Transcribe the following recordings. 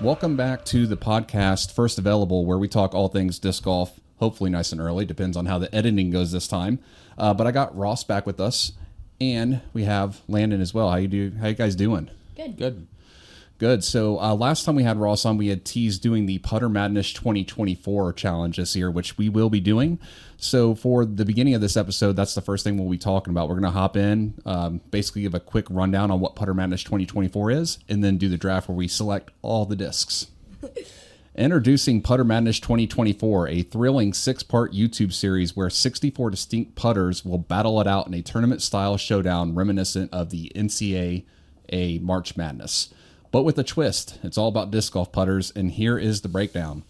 Welcome back to the podcast, First Available, where we talk all things disc golf, hopefully nice and early, depends on how the editing goes this time. But I got Ross back with us, and we have Landon as well. How you guys doing? Good. So last time we had Ross on, we had teased doing the Putter Madness 2024 challenge this year, which we will be doing. So for the beginning of this episode, that's the first thing we'll be talking about. We're going to hop in, basically give a quick rundown on what Putter Madness 2024 is, and then do the draft where we select all the discs. Introducing Putter Madness 2024, a thrilling 6-part YouTube series where 64 distinct putters will battle it out in a tournament-style showdown reminiscent of the NCAA March Madness. But with a twist, it's all about disc golf putters, and here is the breakdown.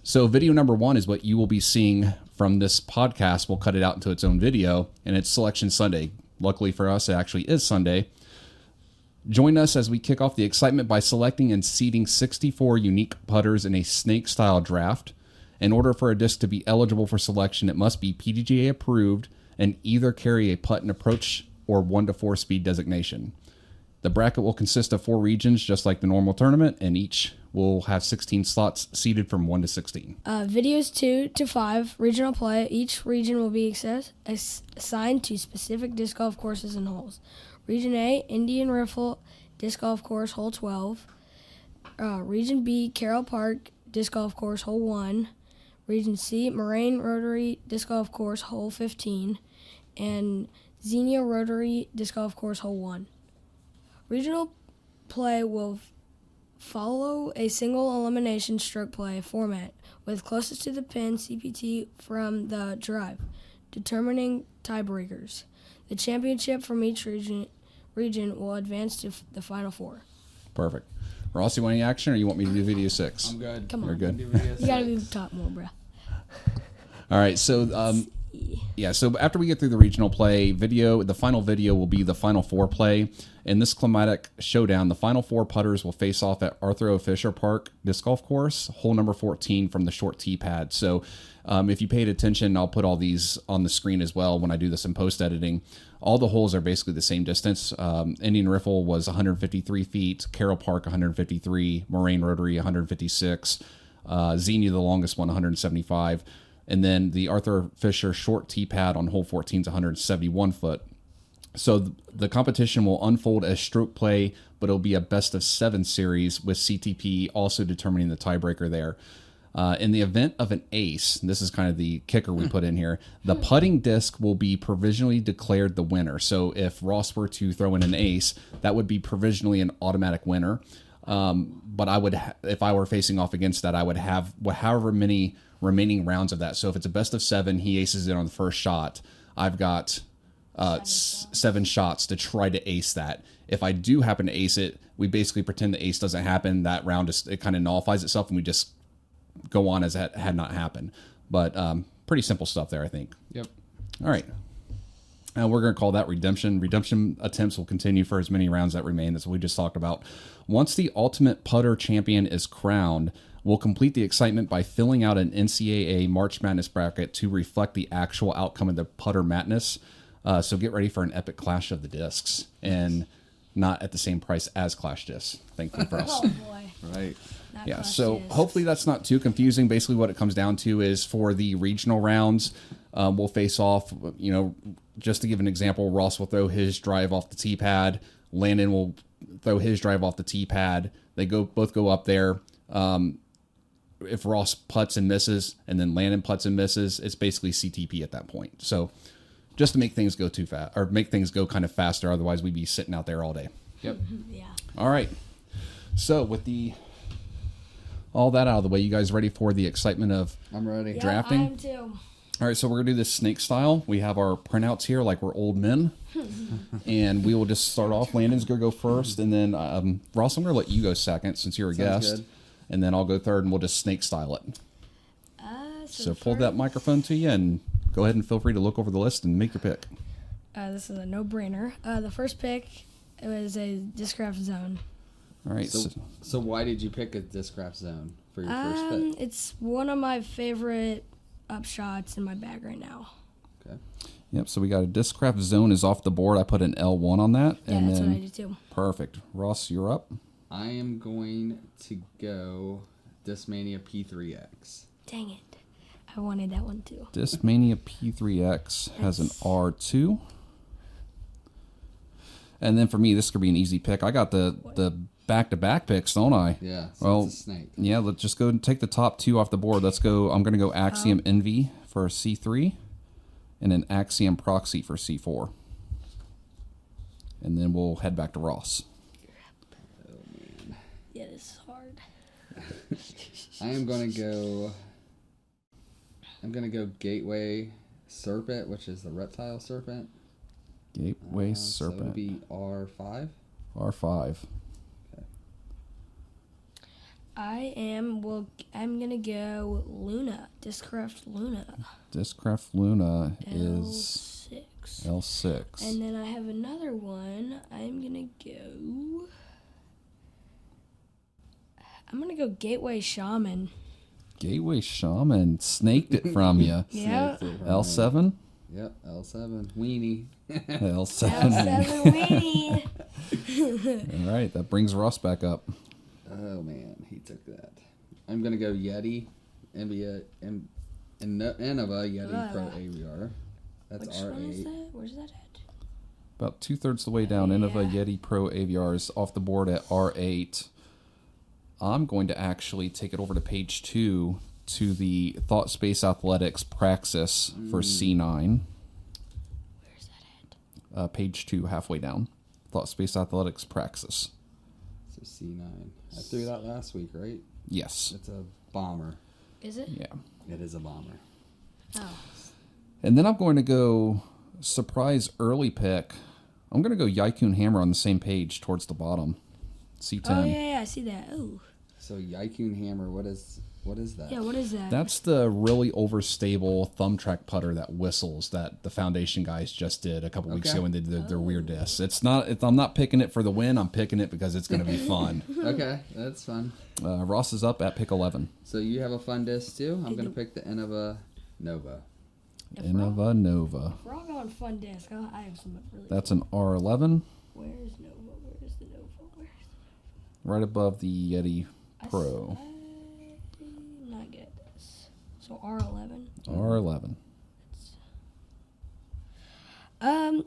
So video number 1 is what you will be seeing from this podcast. We'll cut it out into its own video, and it's Selection Sunday. Luckily for us, it actually is Sunday. Join us as we kick off the excitement by selecting and seeding 64 unique putters in a snake-style draft. In order for a disc to be eligible for selection, it must be PDGA approved and either carry a putt and approach or 1-4 speed designation. The bracket will consist of 4 regions, just like the normal tournament, and each will have 16 slots seeded from 1 to 16. Videos 2 to 5, regional play. Each region will be assigned to specific disc golf courses and holes. Region A, Indian Riffle Disc Golf Course, hole 12. Region B, Carroll Park Disc Golf Course, hole 1. Region C, Moraine Rotary Disc Golf Course, hole 15. And Xenia Rotary Disc Golf Course, hole 1. Regional play will follow a single elimination stroke play format with closest to the pin CPT from the drive, determining tiebreakers. The championship from each region will advance to the final 4. Perfect. Ross, you want any action, or you want me to do video 6? I'm good. Come on. You're good? You gotta be top more, bro. All right, so so after we get through the regional play video, the final video will be the final 4 play. In this climatic showdown, the final 4 putters will face off at Arthur O. Fisher Park Disc Golf Course, hole number 14 from the short tee pad. So if you paid attention, I'll put all these on the screen as well when I do this in post-editing. All the holes are basically the same distance. Indian Riffle was 153 feet, Carroll Park 153, Moraine Rotary 156, Xenia, the longest one, 175. And then the Arthur Fisher short tee pad on hole 14 is 171 foot. So the competition will unfold as stroke play, but it'll be a best of 7 series with CTP also determining the tiebreaker there. In the event of an ace, this is kind of the kicker we put in here, the putting disc will be provisionally declared the winner. So if Ross were to throw in an ace, that would be provisionally an automatic winner. But I would, if I were facing off against that, I would have however many remaining rounds of that. So if it's a best of 7, he aces it on the first shot. I've got 7 shots to try to ace that. If I do happen to ace it, we basically pretend the ace doesn't happen. That round it kind of nullifies itself, and we just go on as that had not happened. But pretty simple stuff there, I think. Yep. All right. Now we're going to call that redemption. Redemption attempts will continue for as many rounds that remain. That's what we just talked about. Once the ultimate putter champion is crowned, we'll complete the excitement by filling out an NCAA March Madness bracket to reflect the actual outcome of the Putter Madness. So get ready for an epic clash of the discs, and not at the same price as Clash discs, thankfully for us. Oh, boy. Right. Yeah, so hopefully that's not too confusing. Basically what it comes down to is for the regional rounds, we'll face off, just to give an example, Ross will throw his drive off the tee pad. Landon will throw his drive off the tee pad. They both go up there. If Ross putts and misses, and then Landon putts and misses, it's basically CTP at that point. So just to make things go too fast, or make things go kind of faster, otherwise we'd be sitting out there all day. Yep. Yeah. All right. So with all that out of the way, you guys ready for the excitement of I'm ready. Yeah, drafting? I am too. All right, so we're going to do this snake style. We have our printouts here like we're old men. And we will just start off. Landon's going to go first, and then Ross, I'm going to let you go second since you're a Sounds guest. good. And then I'll go third, and we'll just snake style it. So pull first, that microphone to you, and go ahead and feel free to look over the list and make your pick. This is a no-brainer. The first pick, it was a Discraft Zone. All right. So why did you pick a Discraft Zone for your first pick? It's one of my favorite upshots in my bag right now. Okay. Yep, so we got a Discraft Zone is off the board. I put an L1 on that. Yeah, and that's then, what I do too. Perfect. Ross, you're up. I am going to go Discmania P3X. Dang it. I wanted that one too. Discmania P3X has an R2. And then for me, this could be an easy pick. I got the back-to-back picks, don't I? Yeah, so Well, it's a snake. yeah, let's just go and take the top two off the board. Let's go. I'm going to go Axiom Envy for C3 and an Axiom Proxy for C4. And then we'll head back to Ross. Oh, man. Yeah, this is hard. I am going to go Gateway Serpent, which is the reptile serpent. Gateway So it'll Serpent. be R5. R5. I'm gonna go Luna. Discraft Luna. Discraft Luna is L6. L6. And then I have another one. I'm gonna go Gateway Shaman. Gateway Shaman snaked it from you. Yeah. L7? Yep, L7. Weenie. L7. L7 weenie. All right, that brings Ross back up. Oh, man, he took that. I'm going to go Yeti. Innova Yeti Pro AVR. That's Which R8. one is that? Where's that at? About 2/3 the way down, Innova Yeah. Yeti Pro AVR is off the board at R8. I'm going to actually take it over to page 2 to the Thought Space Athletics Praxis for C9. Where's that at? Page 2, halfway down. Thought Space Athletics Praxis. So C9. I threw that last week, right? Yes. It's a bomber. Is it? Yeah. It is a bomber. Oh. And then I'm going to go surprise early pick. I'm going to go Yaikun Hammer on the same page towards the bottom. C10. Oh yeah, I see that. Oh. So Yaikun Hammer, what is that? Yeah, what is that? That's the really overstable thumb track putter that whistles that the Foundation guys just did a couple weeks Okay. ago when they did their weird discs. I'm not picking it for the win. I'm picking it because it's going to be fun. Okay, that's fun. Ross is up at pick 11. So you have a fun disc too? I'm going to pick the Innova Nova. Innova Nova. We're all going fun disc. I have some really. That's an R11 Where's Nova? Where's the Nova? right above the Yeti Pro. I'm not good at this. So R11. R11.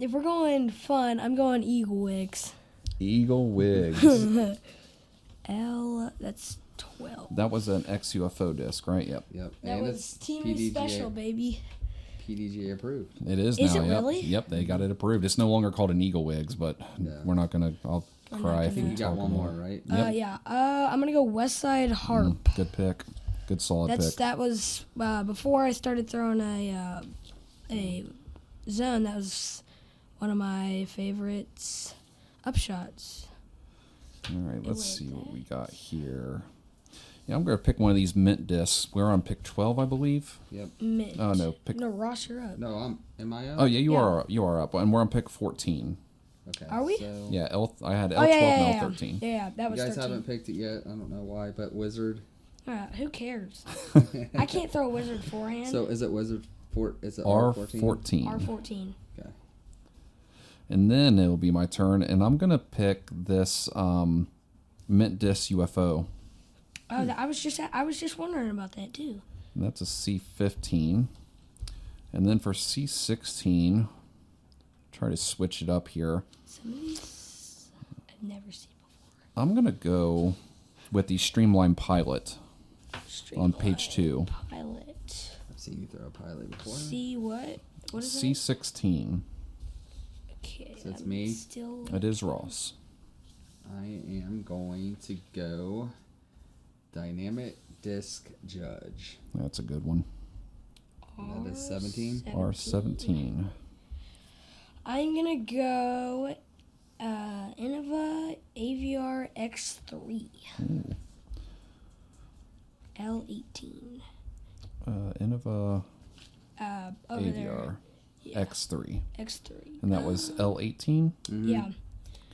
If we're going fun, I'm going Eagle Wigs. Eagle Wigs. That's 12. That was an XUFO disc, right? Yep. Yep. That and was it's team special, baby. PDGA approved. It is Is now. it Yep. really? Yep, they got it approved. It's no longer called an Eagle Wigs, but we're not gonna. I'll I'm cry not if I think we you got talk one more, about right? Yep. Yeah. I'm gonna go West Side Harp. Good pick. Good solid pick. That was before I started throwing a zone. That was one of my favorites upshots. All right, let's see what we got here. Yeah, I'm gonna pick one of these mint discs. We're on pick 12, I believe. Yep. Mint. Oh no, pick. No, Ross, you're up. No, am I up? Oh yeah, you Yeah. are up, and we're on pick 14. Okay. Are we? So Yeah, I had L12 Oh yeah, and yeah. L13. Yeah, that you was guys 13. haven't picked it yet. I don't know why, but Wizard. Who cares? I can't throw a wizard forehand. So is it Wizard? Is it R14. R14. Okay. And then it'll be my turn, and I'm gonna pick this mint disc UFO. Oh, I was just wondering about that too. And that's a C15. And then for C16, try to switch it up here. Some of these I've never seen before. I'm going to go with the Streamline Pilot on page 2. Pilot. I've seen you throw a pilot before. See what? What is C16. that? Okay. So it's I'm me? Still. It is Ross. I am going to go Dynamic Disc Judge. That's a good one. And that is 17. R17. I'm gonna go Innova AVR X3. Ooh. L18. Innova Over AVR there. Yeah. X3. X3. And that was L18? Yeah.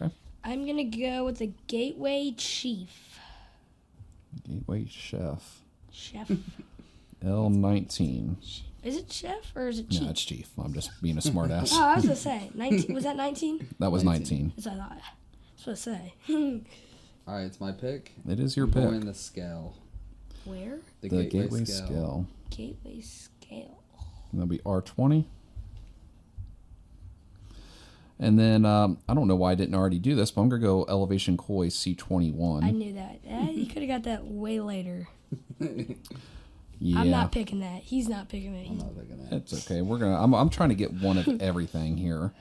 Okay. I'm gonna go with the Gateway Chief. Gateway Chef. Chef. L19. Is it Chef or is it Chief? No, it's Chief. I'm just being a smart ass. Oh, I was gonna say 19. Was that 19? That was 19. That's what I thought. That's what I say. All right, it's my pick. It is your I'm pick. going the scale. Where? The Gateway scale. Gateway scale. And that'll be R20. And then, I don't know why I didn't already do this, but I'm going to go elevation koi C21. I knew that. You could have got that way later. Yeah. I'm not picking that. He's not picking it. I'm not picking that. It's okay. I'm trying to get one of everything here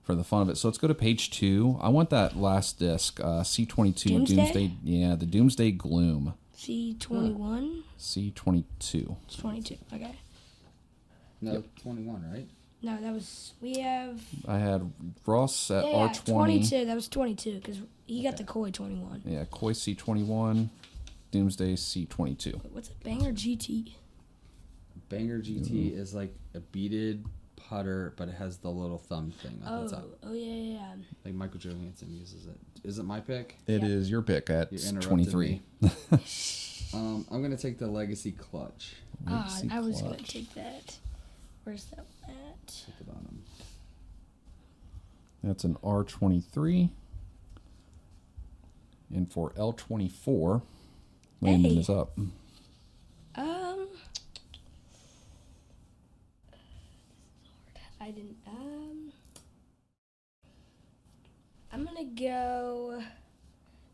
for the fun of it. So let's go to page 2. I want that last disc, C22 Doomsday? Yeah, the Doomsday Gloom. C21? C22. It's 22. Okay. No, 21, right? No, we have... I had Ross at Yeah, R20. 22. That was 22 because he got the koi 21. Yeah, koi C21, Doomsday C22. Wait, what's a banger GT? Banger GT is like a beaded putter, but it has the little thumb thing up the top. Oh, yeah. Like Michael Johansson uses it. Is it my pick? It is your pick at You interrupted 23. me. I'm going to take the Legacy Clutch Legacy I was going to Clutch. take that. Where's that at? at the bottom. That's an R23. And for L24, Landon Hey. is up. I didn't, I'm gonna go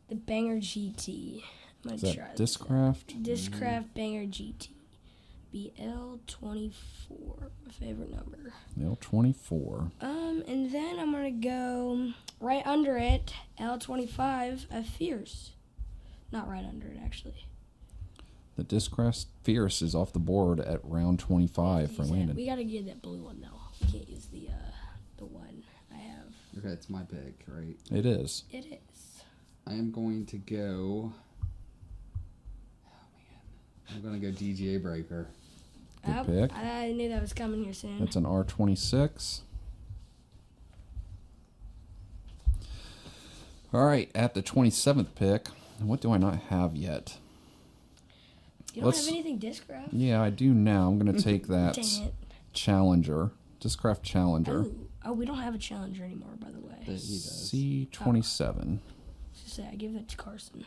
the Banger GT. I'm gonna Is that try Discraft? Discraft Banger GT. BL24, my favorite number. L24. And then I'm gonna go right under it, L25, a Fierce. Not right under it, actually. The Discraft Fierce is off the board at round 25 for Use that- Landon. We gotta get that blue one though. We can't use the one I have. Okay, it's my pick, right? It is. It is. I am going to go... Oh, man. I'm going to go DGA Breaker. Good pick. I knew that was coming here soon. That's an R26. All right, at the 27th pick, what do I not have yet? You don't have anything Discraft? Yeah, I do now. I'm going to take that Dang it. Challenger, Discraft Challenger. Oh, we don't have a Challenger anymore, by the way. He does. C27. Just say I give that to Carson.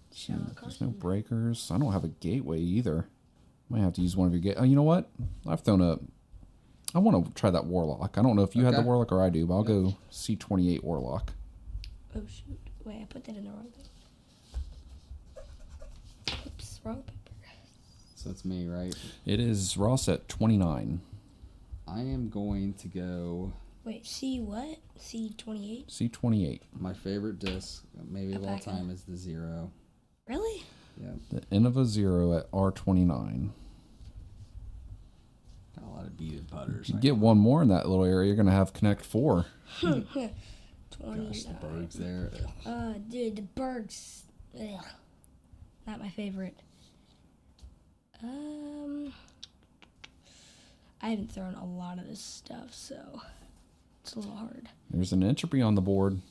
There's no Carson. breakers. I don't have a gateway either. Might have to use one of your gate. Oh, you know what? I want to try that Warlock. I don't know if you had the Okay. Warlock or I do, but I'll go C28 Warlock. Oh shoot! Wait, I put that in the wrong thing. Oops, wrong paper. So it's me, right? It is Ross at 29. I am going to go... Wait, C what? C28? C28. My favorite disc, maybe of all Alpaca. time, is the Zero. Really? Yeah, The Innova Zero at R29. got a lot of beaded putters. You get one more in that little area, you're going to have Connect 4. 20. Gosh, the Bergs there. Dude, the Bergs. Ugh. Not my favorite. I haven't thrown a lot of this stuff, so it's a little hard. There's an entropy on the board.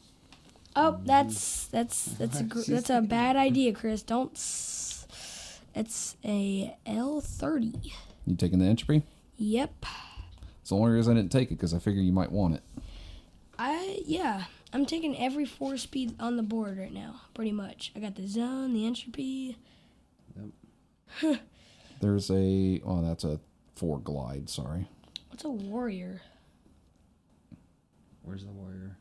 Oh, that's a bad idea, Chris. Don't. It's a L30. You taking the entropy? Yep. It's the only reason I didn't take it, because I figure you might want it. I'm taking every 4-speed on the board right now, pretty much. I got the zone, the entropy. Yep. There's that's a 4 glide, sorry. What's a warrior? Where's the Warrior?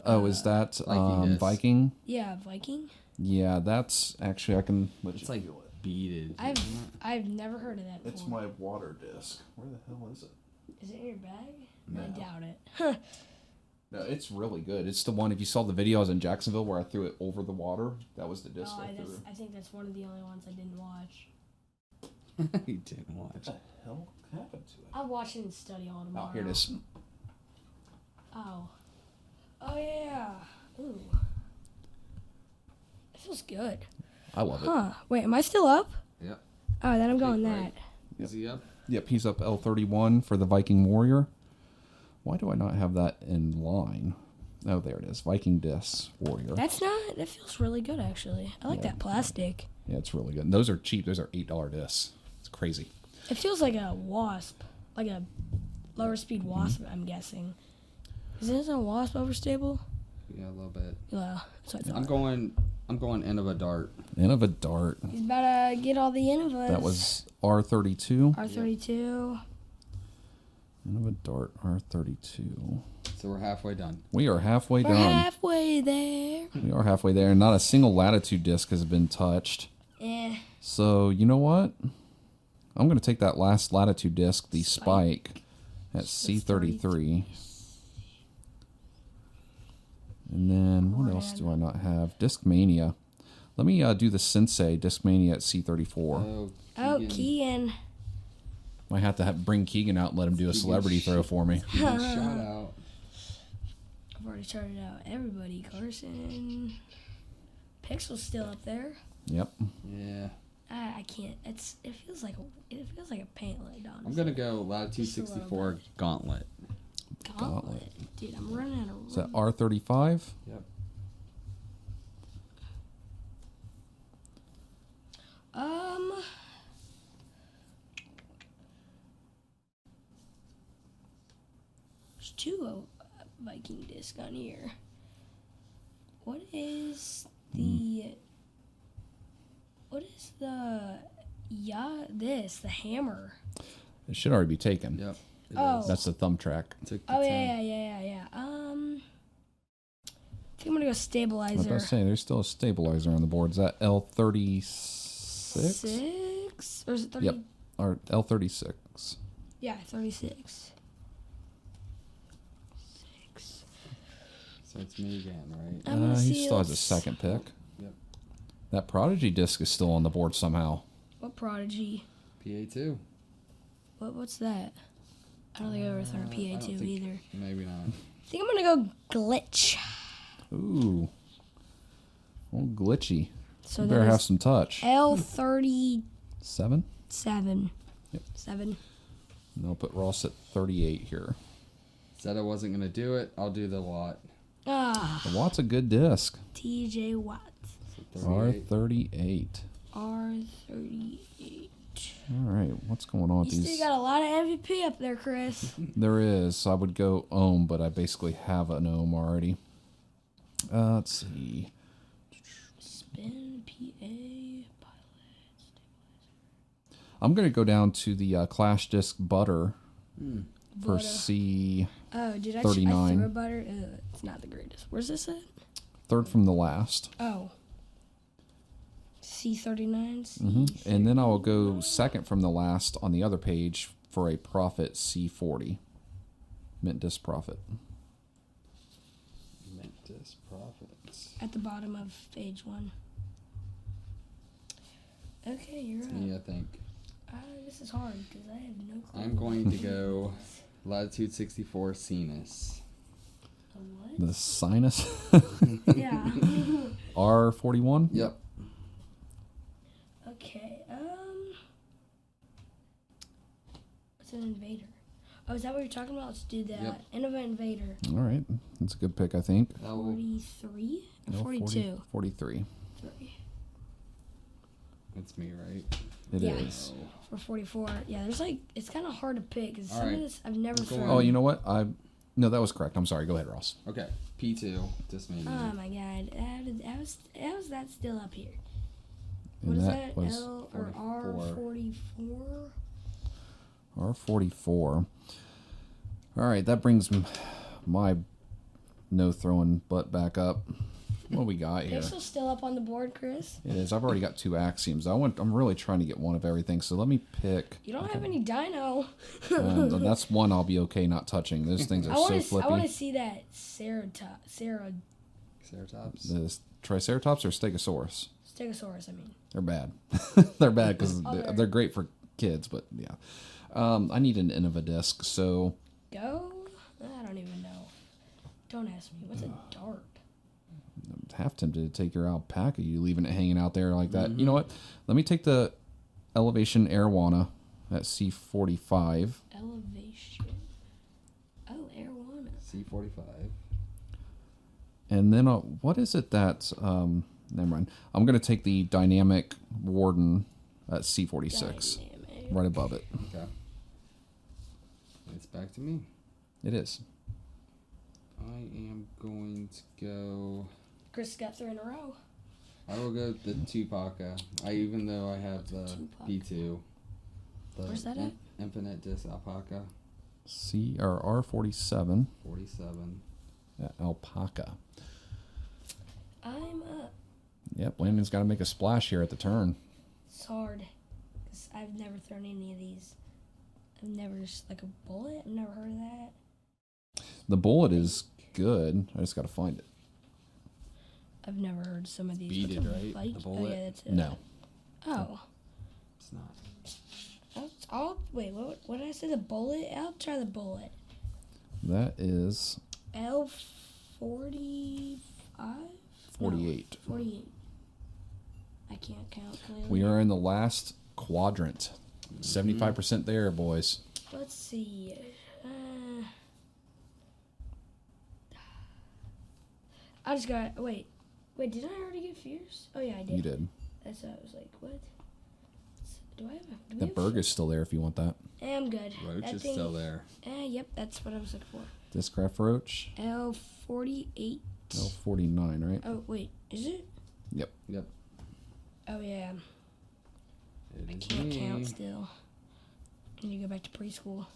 Oh, is that Viking disc. Viking? Yeah, Viking. Yeah, that's actually, I can let It's you like feel it. beaded. I've never heard of that before. It's my water disc. Where the hell is it? Is it in your bag? No. I doubt it. No, it's really good. It's the one, if you saw the video, I was in Jacksonville where I threw it over the water. That was the disc I threw. I think that's one of the only ones I didn't watch. You didn't watch. What the hell happened to it? I'll watch it and study all tomorrow. Oh, here it is. Oh. Oh, yeah. Ooh. It feels good. I love it. Huh. Wait, am I still up? Yep. Oh, then I'm going Right. that. Is he up? Yep, he's up L31 for the Viking Warrior. Why do I not have that in line? Oh, there it is. Viking Disc Warrior. That feels really good, actually. I like that plastic. Yeah, it's really good. And those are cheap. Those are $8 discs. It's crazy. It feels like a wasp. Like a lower speed wasp, I'm guessing. Is this a wasp overstable? Yeah, a little bit. Yeah, that's what I thought. I'm going end of a dart. End of a dart. He's about to get all the Innovas. That was R32. R32. End of a dart, R32. So we're halfway done. We are halfway We're done. halfway there. We are halfway there. Not a single latitude disc has been touched. So, you know what? I'm going to take that last latitude disc, the Spike, at C33. And then, what else do I not have? Discmania. Let me do the Sensei Discmania at C34. Oh, Keegan. Might have to bring Keegan out and let him do a celebrity throw for me. Shout out. I've already shouted out everybody. Carson. Pixel's still up there. Yep. Yeah. I can't. It feels like a paint light, honestly. I'm gonna go latitude 64 gauntlet. Gauntlet. Dude, I'm running out of Is that R35? Yep. There's two Viking disc on here. What is the the hammer? It should already be taken. Yep. That's the thumb track. Oh yeah. I think I'm gonna go I was stabilizer. about to say, there's still a stabilizer on the board. Is that L36? 6 or is it 30? Yep. Or L36. Yeah, 36. 6. So it's me again, right? I'm gonna He see. still has a second pick. Yep. That Prodigy disc is still on the board somehow. What Prodigy? PA2. What's that? I don't think I've ever thrown a PA2 either. Maybe not. I think I'm gonna go glitch. Ooh. Oh, glitchy. So You better that have is some touch. L37. 7? Yep. 7. And I'll put Ross at 38 here. Said I wasn't gonna do it. I'll do the lot. The Watt's a good disc. TJ Watt. So 38. R38. R38. All right, what's going on with You these? still got a lot of MVP up there, Chris. There is. I would go ohm, but I basically have an ohm already. Let's see. Spin, PA, pilot, I'm going to go down to the Clash Disc Butter for Butter. C. Oh, did I 39. throw butter? It's not the greatest. Where's this at? Third from the last. Oh. C39. And then I will go second from the last on the other page for a Profit C40. Mint Disc Profit. Mentis profits. At the bottom of page 1. Okay, you're up. Me, I think. This is hard because I have no clue. I'm going to go latitude 64 Sinus. A what? The Sinus. Yeah. R41? Yep. Okay. What's an invader? Oh, is that what you're talking about? Let's do that. Yep. Innova Invader. All right. That's a good pick, I think. 43? No, 42. 43. 3. It's me, right? It Yeah. is. For 44. Yeah, there's it's kind of hard to pick because some Alright. of this I've never thrown. Oh, you know what? No, that was correct. I'm sorry. Go ahead, Ross. Okay. P2. Discmania. Oh my god. How is that still up here? And What is that that? was L or R44? R44. All right, that brings my no throwing butt back up. What we got here? Pixel's still up on the board, Chris. It is. I've already got 2 axioms. I'm really trying to get one of everything. So let me pick. You don't have any dino. That's one I'll be okay not touching. Those things are so I flippy. want to see that Ceratops. Ceratops. The Triceratops or Stegosaurus? Stegosaurus, I mean. They're bad. They're bad because they're great for kids, but yeah. I need an Innova disc, so. Go? I don't even know. Don't ask me. What's a dart? I'm half tempted to take your alpaca. You leaving it hanging out there like that. You know what? Let me take the Elevation Arowana at C45. Elevation. Oh, Arowana. C45. And then what is it that... never mind. I'm going to take the Dynamic Warden at C46. Dynamic. Right above it. Okay. It's back to me. It is. I am going to go. Chris got 3 in a row. I will go with the Tupaca. Even though I have the Tupac. B2. Where's that at? Infinite Disc Alpaca. R47 47. at Alpaca. I'm up. Yep, Landon's got to make a splash here at the turn. It's hard. Because I've never thrown any of these. I've never, like a bullet? I've never heard of that. The bullet is good. I just got to find it. I've never heard some of these. Beaded, What's a right? Viking? The bullet? Oh, yeah, that's it. No. Oh. It's not. Wait, what did I say? The bullet? I'll try the bullet. That is L45? 48. 48. I can't count clearly. We are in the last quadrant. 75% there, boys. Let's see. I just got. Wait, did I already get fierce? Oh, yeah, I did. You did. That's what I was like, what? Do I have a. The burg is still there if you want that. I'm good. Roach That is thing- still there. Yep, that's what I was looking for. Discraft Roach. L48. L49, right? Oh, wait, is it? Yep. Oh, yeah. It I is can't me. count still. I need to go back to preschool.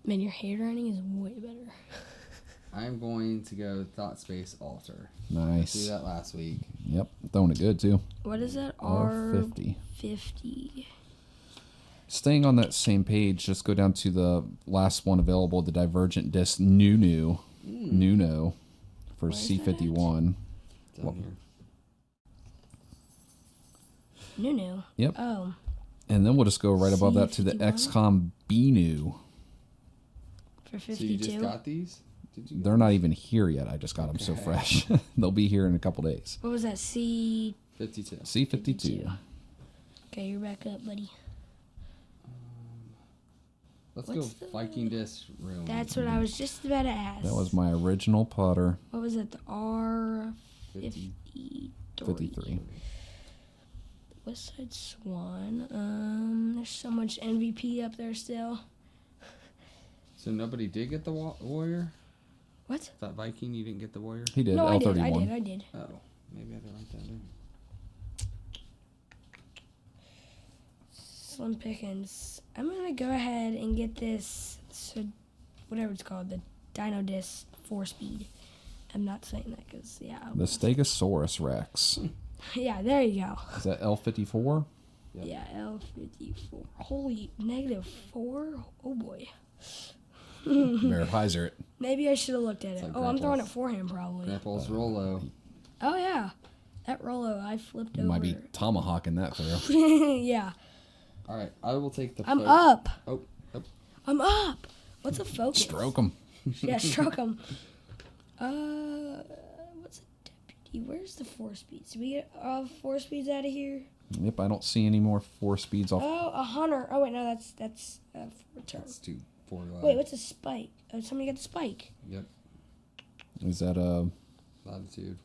Man, your handwriting is way better. I'm going to go Thought Space Altar. Nice. Do that last week. Yep. Throwing it good, too. What is that? R50. R50. Staying on that same page, just go down to the last one available, the Divergent Disc Nuno for Where's C51. Down here. Nunu. Yep. Oh. And then we'll just go right above that to the C51? XCOM BNU. For So 52. you just got these? Did you? They're not even here yet. I just got them so Okay. fresh. They'll be here in a couple days. What was that? 52. C52. Okay, you're back up, buddy. Let's What's go the- Viking Disc Room. That's what I was just about to ask. That was my original putter. What was it? The R53. 53. West Side Swan. There's so much MVP up there still. So nobody did get the warrior? What? That Viking, you didn't get the warrior? He did, No, L31. I did. Oh, maybe I didn't write that in. Slim pickings. I'm gonna go ahead and get this, whatever it's called, the Dino Disc 4-speed. I'm not saying that because, yeah. The Stegosaurus Rex. Yeah, there you go. Is that L54? Yep. Yeah, L54. Holy, -4? Oh boy. Verifizer it. Maybe I should have looked at it. like Oh, I'm throwing it Grandpa's. for him probably. Grandpa's Rolo. Oh yeah, that Rolo I flipped You over. might be tomahawking that through. Yeah, All right, I will take the. I'm up. Oh, I'm up. What's a focus? Stroke them. Yeah, stroke him. What's a deputy? Where's the 4-speeds? Did we get all 4-speeds out of here? Yep, I don't see any more 4-speeds off. Oh, a hunter. Oh wait, no, that's return. that's 4 Wait, what's a spike? Oh, somebody got the spike. Yep, Is that a... latitude.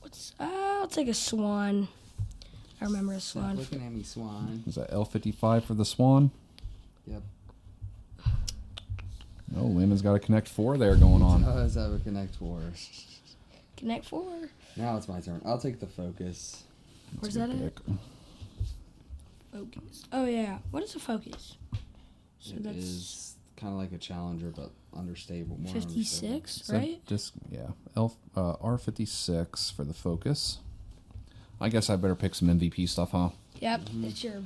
What's? I'll take a swan. I remember a Stop swan. looking at me, Swan. Is that L55 for the Swan? Yep. Oh, Landon's got a Connect 4 there going on. Does have a Connect 4. Connect 4. Now it's my turn. I'll take the Focus. Where's That's a that good at? pick. Focus. Oh yeah. What is a focus? So It that's is kind of like a Challenger, but understable. More 56, So right? Just, yeah. R56 for the Focus. I guess I better pick some MVP stuff, huh? Yep. It's your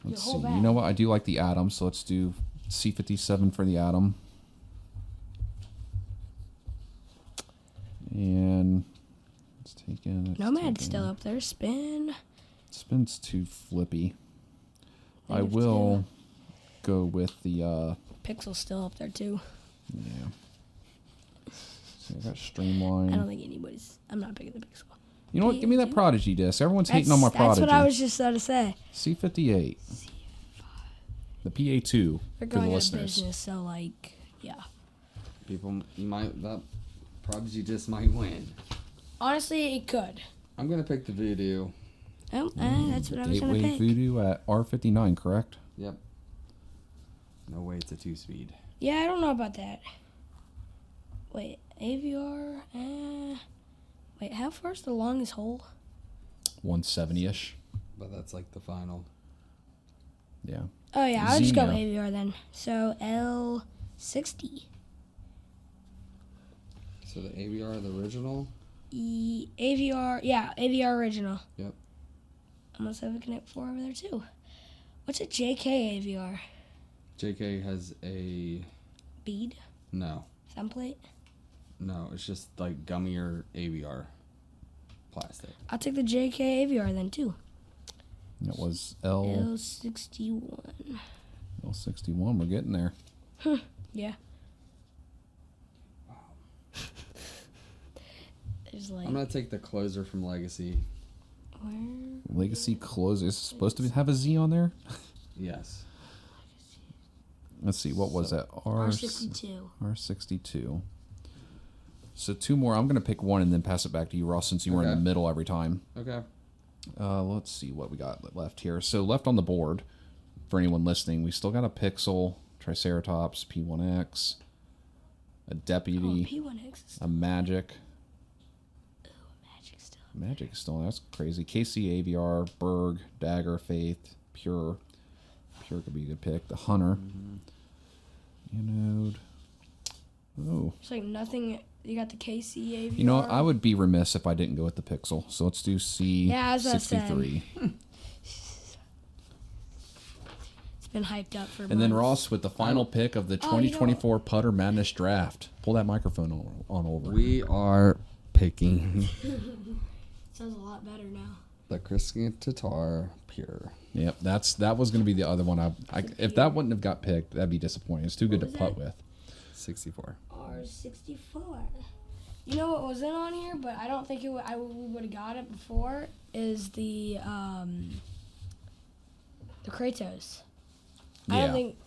Let's whole see. bag. You know what? I do like the Atom, so let's do C57 for the Atom. And let's take in. Nomad's still up there. Spin. Spin's too flippy. I Negative will go with the Pixel's still up there too. yeah. So I got Streamline. I don't think anybody's. I'm not picking the Pixel. You know what? Give me that P2. Prodigy disc. Everyone's hating on my That's Prodigy. what I was just about to say. C58. The PA2 They're for the going out of listeners. business, so like, yeah. People, that Prodigy just might win. Honestly, it could. I'm gonna pick the Voodoo. Oh, that's what I was gonna Gateway pick. Voodoo at R59, correct? Yep. No way, it's a 2-speed. Yeah, I don't know about that. Wait, AVR. Wait, how far's the longest hole? 170-ish. But that's like the final. Yeah. Oh yeah, I'll just go Xenia. AVR then. So L60. So the AVR, the original. AVR, yeah, AVR original. Yep. Almost have a Connect 4 over there too. What's a JK AVR? JK has a Bead? no, Thumb plate? no. It's just like gummier AVR plastic. I'll take the JK AVR then too. It was L61. L61. We're getting there. Yeah. There's like I'm gonna take the closer from Legacy. where? Legacy closer. Is it supposed to have a Z on there? Yes. Let's see. What was that? R62. R62. So two more. I'm going to pick one and then pass it back to you, Ross, since you were in the Okay. middle every time. Okay. Let's see what we got left here. So left on the board, for anyone listening, we still got a Pixel, Triceratops, P1X, a Oh, Deputy, P1X is a Magic. Magic still. Magic is still, that's crazy. KC AVR, Berg, Dagger, Faith, Pure. Pure could be a good pick. The Hunter. Anode. Oh. It's like nothing. You got the KC AVR. You know, I would be remiss if I didn't go with the Pixel. So let's do Yeah, that's what I said. C63. It's been hyped up for. And then months. Ross with the final pick of the Oh, you know- 2024 Putter Madness Draft. Pull that microphone on over. We are picking Sounds a lot better now. the Christian Tatar Pure. Yep, that was going to be the other one. If that wouldn't have got picked, that'd be disappointing. It's too good to What was putt that? with. 64. R64. You know what wasn't on here, but I don't think we would have got it before. Is the Kratos. Yeah.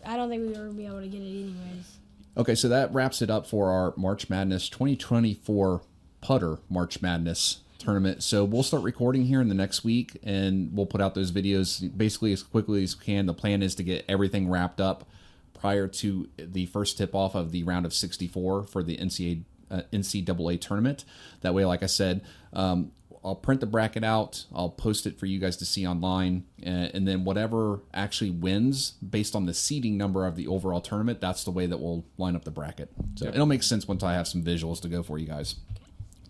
I don't think we were gonna be able to get it anyways. Okay, so that wraps it up for our March Madness 2024 Putter March Madness tournament. So we'll start recording here in the next week, and we'll put out those videos basically as quickly as we can. The plan is to get everything wrapped up prior to the first tip-off of the round of 64 for the NCAA tournament. That way, like I said, I'll print the bracket out. I'll post it for you guys to see online. And then whatever actually wins based on the seeding number of the overall tournament, that's the way that we'll line up the bracket. So it'll make sense once I have some visuals to go for you guys.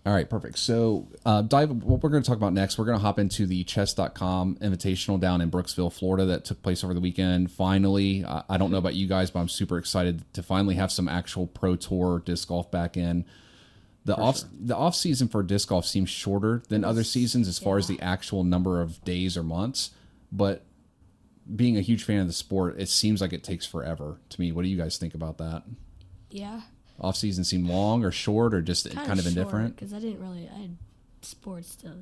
All right, perfect. So what we're going to talk about next, we're going to hop into the chess.com invitational down in Brooksville, Florida that took place over the weekend. Finally, I don't know about you guys, but I'm super excited to finally have some actual pro tour disc golf back in. The off season for disc golf seems shorter than other seasons as far as the actual number of days or months, but being a huge fan of the sport, it seems like it takes forever to me. What do you guys think about that? Yeah. Off season seem long or short or just kind of indifferent? Because I had sports to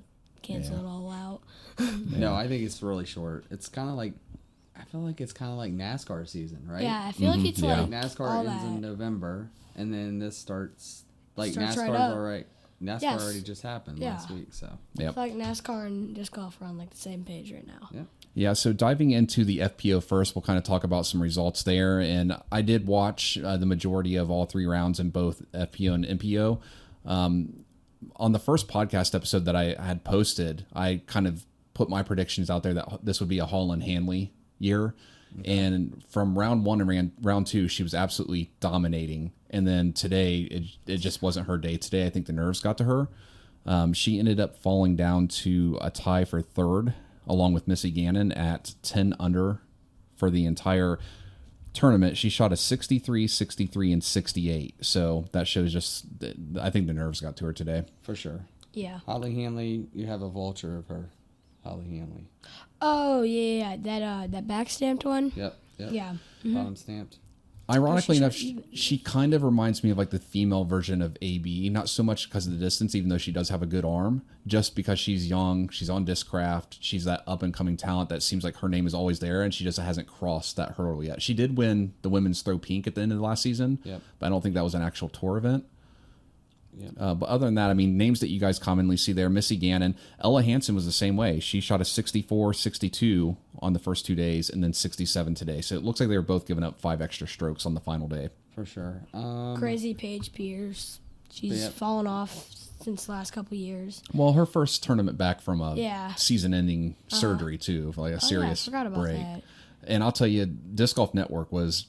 cancel it all out. No, I think it's really short. It's kind of like, I feel like it's kind of like NASCAR season, right? Yeah, I feel like it's Yeah. like NASCAR all ends that. in November, and then this starts like Starts right NASCAR's up. all right. NASCAR Yes. already just happened Yeah. last week, so I Yep. feel like NASCAR and disc golf are on like the same page right now. yeah. Yeah, so diving into the FPO first, we'll kind of talk about some results there. And I did watch the majority of all three rounds in both FPO and MPO. On the first podcast episode that I had posted, I kind of put my predictions out there that this would be a Holland Hanley year. Okay. And from round one and round two, she was absolutely dominating. And then today, it just wasn't her day. Today, I think the nerves got to her. She ended up falling down to a tie for third, along with Missy Gannon at 10 under for the entire tournament. She shot a 63, 63, and 68. So that shows just, I think the nerves got to her today. For sure. Yeah. Holly Hanley, you have a vulture of her. Holly Hanley. Oh yeah, that back stamped one. Yep. Yeah. Bottom stamped. Ironically Oh, she enough, shot even. she kind of reminds me of like the female version of AB, not so much because of the distance, even though she does have a good arm, just because she's young, she's on Discraft, she's that up and coming talent that seems like her name is always there, and she just hasn't crossed that hurdle yet. She did win the women's throw pink at the end of the last season, Yep. but I don't think that was an actual tour event. Yep. But other than that, I mean, names that you guys commonly see there, Missy Gannon, Ella Hansen was the same way. She shot a 64, 62 on the first 2 days and then 67 today. So it looks like they were both giving up 5 extra strokes on the final day. For sure. Crazy Paige Pierce. She's Yep. fallen off since the last couple years. Well, her first tournament back from a Yeah. season-ending surgery too, like a serious I forgot about break. that. And I'll tell you, Disc Golf Network was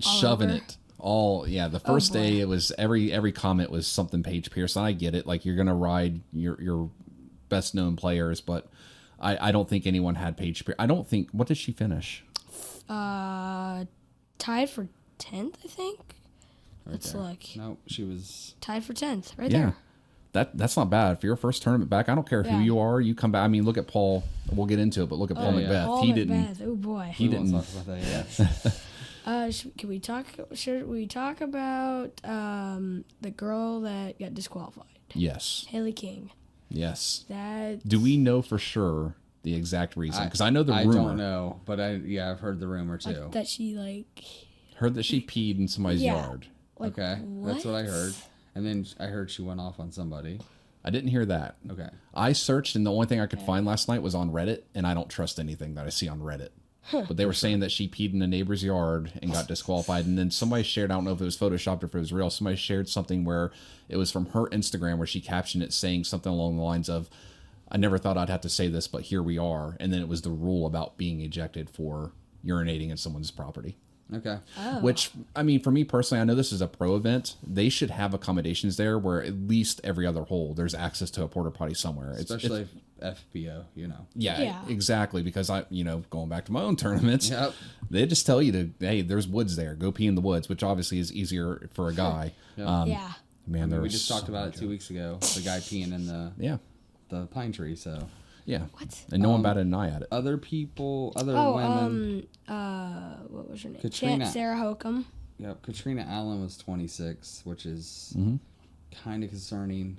shoving over? it all. Yeah, the first boy. day it was every comment was something Paige Pierce. And I get it, like you're gonna ride your best known players, but I don't think anyone had Paige Pierce. I don't think. What did she finish? Tied for 10th, I think. Right Let's there. look. No, she was. Tied for 10th, right Yeah. there. That's not bad. For your first tournament back, I don't care who Yeah. you are, you come back. I mean, look at Paul. We'll get into it, but look at Paul yeah. Macbeth. Paul he Macbeth. didn't. Oh boy. He we won't didn't. talk about that yet. Should we talk about the girl that got disqualified? Yes. Haley King. Yes. That Do we know for sure the exact reason? Because I know the rumor. I don't know, but I've heard the rumor too. that she like Heard that she peed in somebody's Yeah. yard. like Okay, that's what I heard. And then I heard she went off on somebody. I didn't hear that. Okay. I searched, and the only thing I could find last night was on Reddit, and I don't trust anything that I see on Reddit. But they were saying that she peed in a neighbor's yard and got disqualified. And then somebody shared, I don't know if it was photoshopped or if it was real, somebody shared something where it was from her Instagram where she captioned it saying something along the lines of, I never thought I'd have to say this, but here we are. And then it was the rule about being ejected for urinating in someone's property. Okay. Which, I mean, for me personally, I know this is a pro event. They should have accommodations there where at least every other hole there's access to a porta potty somewhere. Especially FPO, you know. Yeah, exactly. Because going back to my own tournaments, Yep. they just tell you to, hey, there's woods there. Go pee in the woods, which obviously is easier for a guy. yeah. Man, We just talked about it 2 weeks ago. The guy peeing in the pine tree. So Yeah. What? And no one batted an eye at it. other people, other Oh, women. what was her name? Katrina. Sarah Hokum. Yep. Katrina Allen was 26, which is kind of concerning.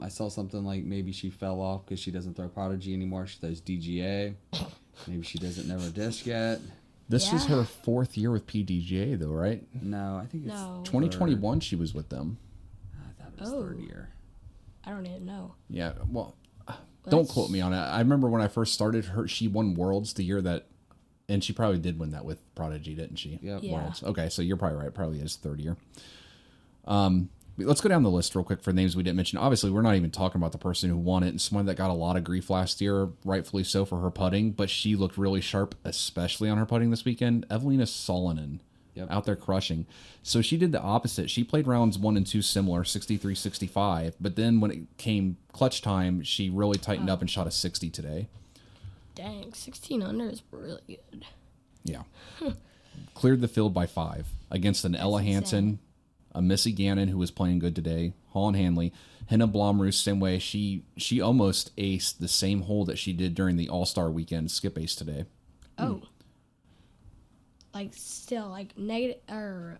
I saw something like maybe she fell off because she doesn't throw Prodigy anymore. She throws DGA. Maybe she doesn't know her disc yet. This is Yeah. her 4th year with PDGA, though, right? No, I think it's No. 2021, she was with them. I thought it was Oh. third year. I don't even know. Yeah, well, don't quote me on it. I remember when I first started, she won Worlds the year that, and she probably did win that with Prodigy, didn't she? Yep. Yeah. Worlds. Okay, so you're probably right. Probably is third year. Let's go down the list real quick for names we didn't mention. Obviously, we're not even talking about the person who won it and someone that got a lot of grief last year, rightfully so for her putting, but she looked really sharp, especially on her putting this weekend. Evelina Solonen. Yep. Out there crushing. So she did the opposite. She played rounds 1 and 2 similar, 63, 65. But then when it came clutch time, she really tightened up and shot a 60 today. Dang, 16 under is really good. Yeah. Cleared the field by 5 against an Ella Hansen, a Missy Gannon who was playing good today, Holland Hanley, Henna Blomroos, same way. She almost aced the same hole that she did during the All-Star weekend, skip ace today. Oh. Like, still, like, negative, or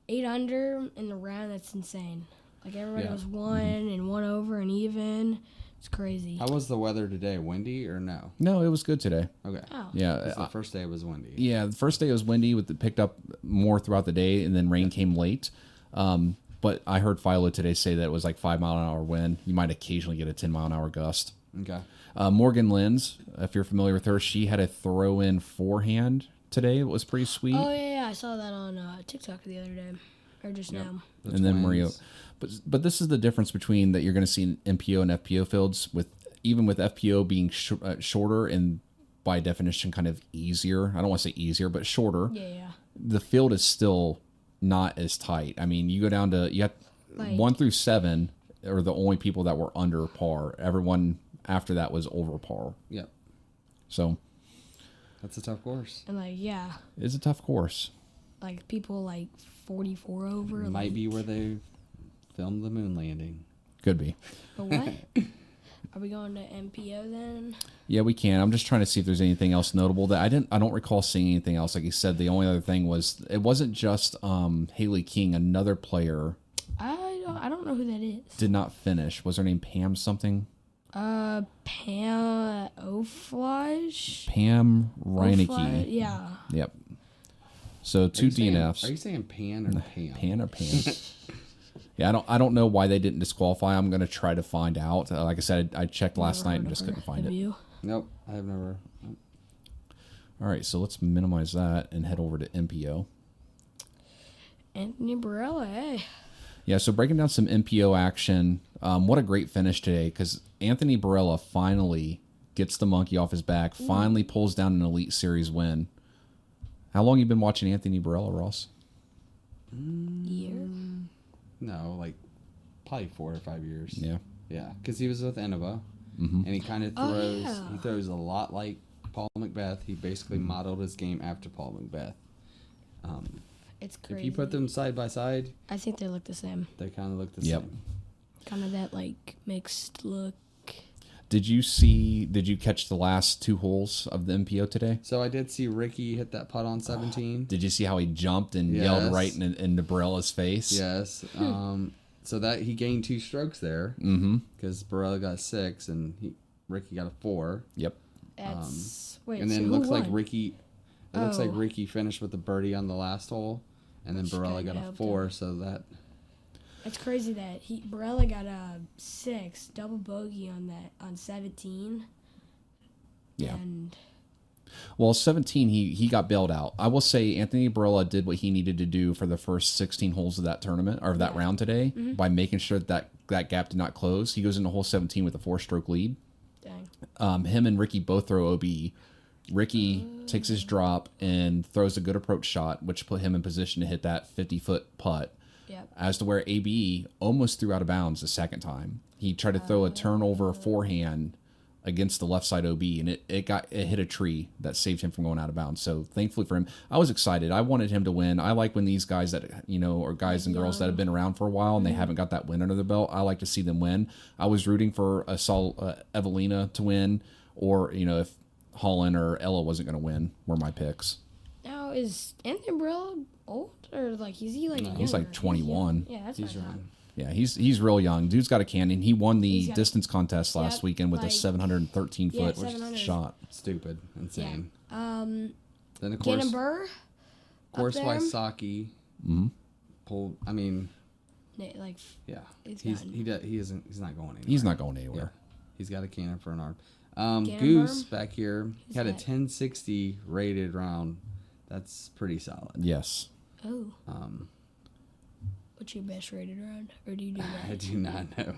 8 under in the round, that's insane. Like, everybody Yeah. was 1 and 1 over and even. It's crazy. How was the weather today? Windy or no? No, it was good today. Okay. Oh. Yeah. 'Cause the first day it was windy. Yeah, the first day it was windy, picked up more throughout the day, and then rain came late. But I heard Philo today say that it was like 5-mile-an-hour wind. You might occasionally get a 10-mile-an-hour gust. Okay. Morgan Lenz, if you're familiar with her, she had a throw-in forehand today. It was pretty sweet. Oh, yeah, I saw that on TikTok the other day. Or just now. The and then twins. Mario. But this is the difference between that you're going to see in MPO and FPO fields, even with FPO being shorter and by definition kind of easier. I don't want to say easier, but shorter. Yeah. The field is still not as tight. I mean, you go down to, you have Like- 1 through 7 are the only people that were under par. Everyone after that was over par. Yep. So That's a tough course. And, like, yeah. it's a tough course. Like, people, like, 44 over. Might like, be where they filmed the moon landing. Could be. But what? Are we going to MPO then? Yeah, we can. I'm just trying to see if there's anything else notable that I don't recall seeing anything else. Like you said, the only other thing was it wasn't just Haley King. Another player I don't know who that is. did not finish. Was her name Pam something? Pam Oflage? Pam Oflage? Reinecke. Yeah. Yep. So 2 DNFs. Are you saying Pan or Pam? Pan or Pam? Yeah, I don't know why they didn't disqualify. I'm gonna try to find out. Like I said, I checked last night and just couldn't find Have it. you? Nope. I have never. All right, so let's minimize that and head over to MPO. Anthony Barella, hey. Yeah, so breaking down some MPO action. What a great finish today, because Anthony Barella finally gets the monkey off his back, finally pulls down an Elite Series win. How long you been watching Anthony Barella, Ross? Year? No, like probably 4 or 5 years. Yeah. Yeah, because he was with Innova, and he kind of throws. He throws a lot like Paul Macbeth. He basically modeled his game after Paul Macbeth. It's crazy. If you put them side by side, I think they look the same. they kind of look the Yep. same. Kind of that, like, mixed look. Did you catch the last 2 holes of the MPO today? So I did see Ricky hit that putt on 17. Did you see how he jumped and yelled right into Barella's face? Yes. So that he gained 2 strokes there. Mm-hmm. Because Barella got 6 and Ricky got a 4. Yep. That's... wait, And then so it who looks like won? Ricky. It looks like Ricky finished with a birdie on the last hole, and then Which Barella kinda got a helped 4. him. So that It's crazy that Barella got a 6 double bogey on 17. Yeah. And Well, 17, he got bailed out. I will say Anthony Barella did what he needed to do for the first 16 holes of that tournament, or of that round today, by making sure that gap did not close. He goes into hole 17 with a 4-stroke lead. dang. Him and Ricky both throw OB. Ricky takes his drop and throws a good approach shot, which put him in position to hit that 50-foot putt. Yep. As to where AB almost threw out of bounds the second time. He tried to throw a turnover forehand against the left side OB, and it hit a tree that saved him from going out of bounds. So thankfully for him, I was excited. I wanted him to win. I like when these guys that, are guys and girls that have been around for a while and they haven't got that win under their belt. I like to see them win. I was rooting for Evelina to win, or, if Holland or Ella wasn't going to win, were my picks. Now, is Anthony Barella old? Or, like, is he, like, No, he's, like, 21. Yeah, that's he's what I thought. young. Yeah, he's real young. Dude's got a cannon. He won the He's got- distance contest last Yep, weekend with a like- 713-foot 700. shot. Stupid, insane. Yeah. Then of Gannon course, Burr? course, up there? Wysocki pulled. I mean, Like, yeah, It's he's gotten- he's not going anywhere. He's not going anywhere. He's got a cannon for an arm. Gannon Goose Burr? back here He's had a got- 1060 rated round. That's pretty solid. Yes. oh. Um, What's your best rated round? Or do you do I that? do not know.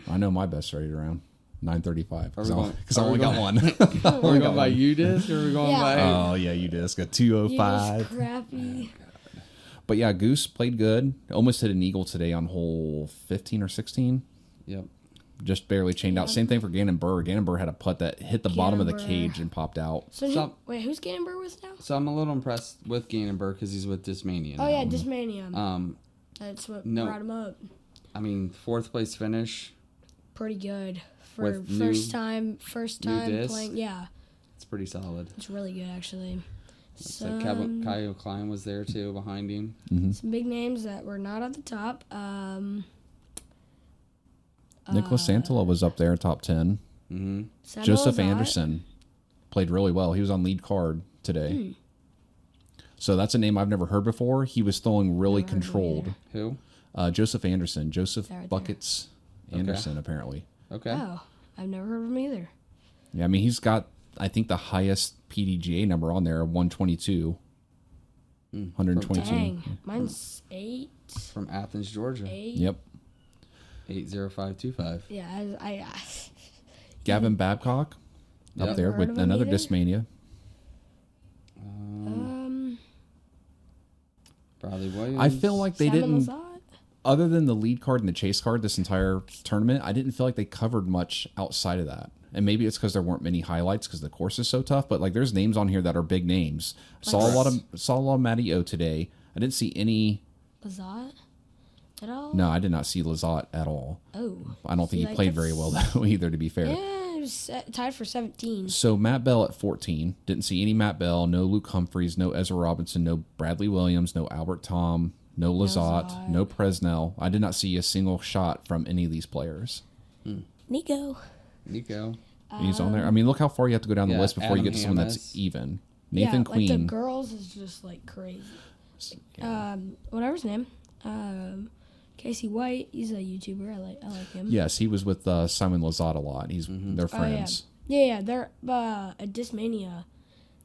I know my best rated around 935 because Are we I going- only got one. Are we going by UDisc or are we going Yeah. by? Oh yeah, you did. It's got You're 205. just crappy. But yeah, Goose played good. Almost hit an eagle today on hole 15 or 16. Yep. Just barely chained out. Same thing for Gannon Burr. Gannon Burr had a putt that hit the bottom of the Gannon Burr. cage and popped out. So, So- wait, who's Gannon Burr with now? So I'm a little impressed with Gannon Burr because he's with Dismania. Oh, now. yeah, Dismania. That's what no. brought him up. I mean, 4th place finish. Pretty good. For With first new time disc? playing. Yeah, It's pretty solid. it's really good, actually. So Some, Kyle Klein was there too behind him. some big names that were not at the top. Nicholas Santala was up there, top 10. Mm-hmm. Sam Joseph Lozat. Anderson played really well. He was on lead card today. So that's a name I've never heard before. He was throwing really Never heard of him controlled. Who? Joseph Anderson. Joseph Right there. Buckets Anderson, apparently. Okay. Oh, I've never heard of him either. Yeah, I mean, he's got, I think, the highest PDGA number on there, 122. 122. Dang, mine's 8. From Athens, Georgia. 8. Yep. 80525. Yeah, I Gavin Babcock Yep. up there Heard with of him another either? Discmania. Bradley Williams. I feel like they Simon didn't, Lizotte? other than the lead card and the chase card this entire tournament, I didn't feel like they covered much outside of that. And maybe it's because there weren't many highlights because the course is so tough. But like, there's names on here that are big names. Saw a lot of Matty O today. I didn't see any. Lizotte at all? No, I did not see Lizotte at all. Oh. I don't think he like, played very well though either. To be fair. Yeah, it was tied for 17. So Matt Bell at 14. Didn't see any Matt Bell. No Luke Humphreys. No Ezra Robinson. No Bradley Williams. No Albert Tom. No Lizotte. No Presnell. I did not see a single shot from any of these players. Nico. He's on there. I mean, look how far you have to go down the Yeah, list before you Adam get to someone that's Hammes. even. Nathan yeah, Queen. Like the girls is just like crazy. Whatever his name. Casey White. He's a YouTuber. I like him. Yes, he was with Simon Lizotte a lot. They're friends. Yeah, they're at Discmania.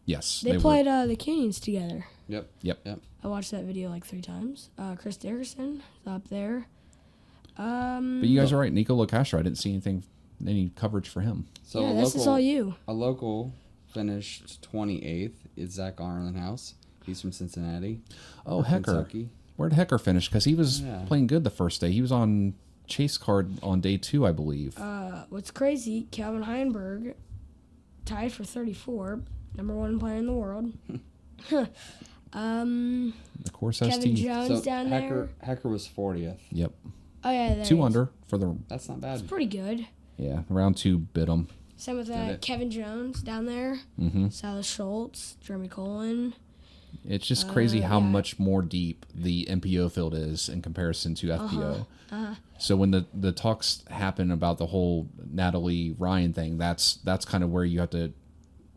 Yes, They were. played the Canyons together. Yep. Yep. I watched that video like 3 times. Chris Dickerson is up there. But you guys are right. Nico Locastro, I didn't see any coverage for him. So yeah, this is all you. A local finished 28th. It's Zach Arlenhouse. He's from Cincinnati. Oh, Hecker. Kentucky. Where'd Hecker finish? Because he was playing good the first day. He was on chase card on day 2, I believe. What's crazy, Calvin Heinberg tied for 34, number 1 player in the world. The course has Kevin teeth. Jones down there. Hecker was 40th. Yep. Oh, yeah, there 2 he is. under for the... That's not bad. It's pretty good. Yeah, round 2 bit him. Same with Did it? Kevin Jones down there. Mm-hmm. Silas Schultz, Jeremy Colin. It's just crazy how yeah. much more deep the MPO field is in comparison to FPO. Uh-huh. So when the talks happen about the whole Natalie Ryan thing, that's kind of where you have to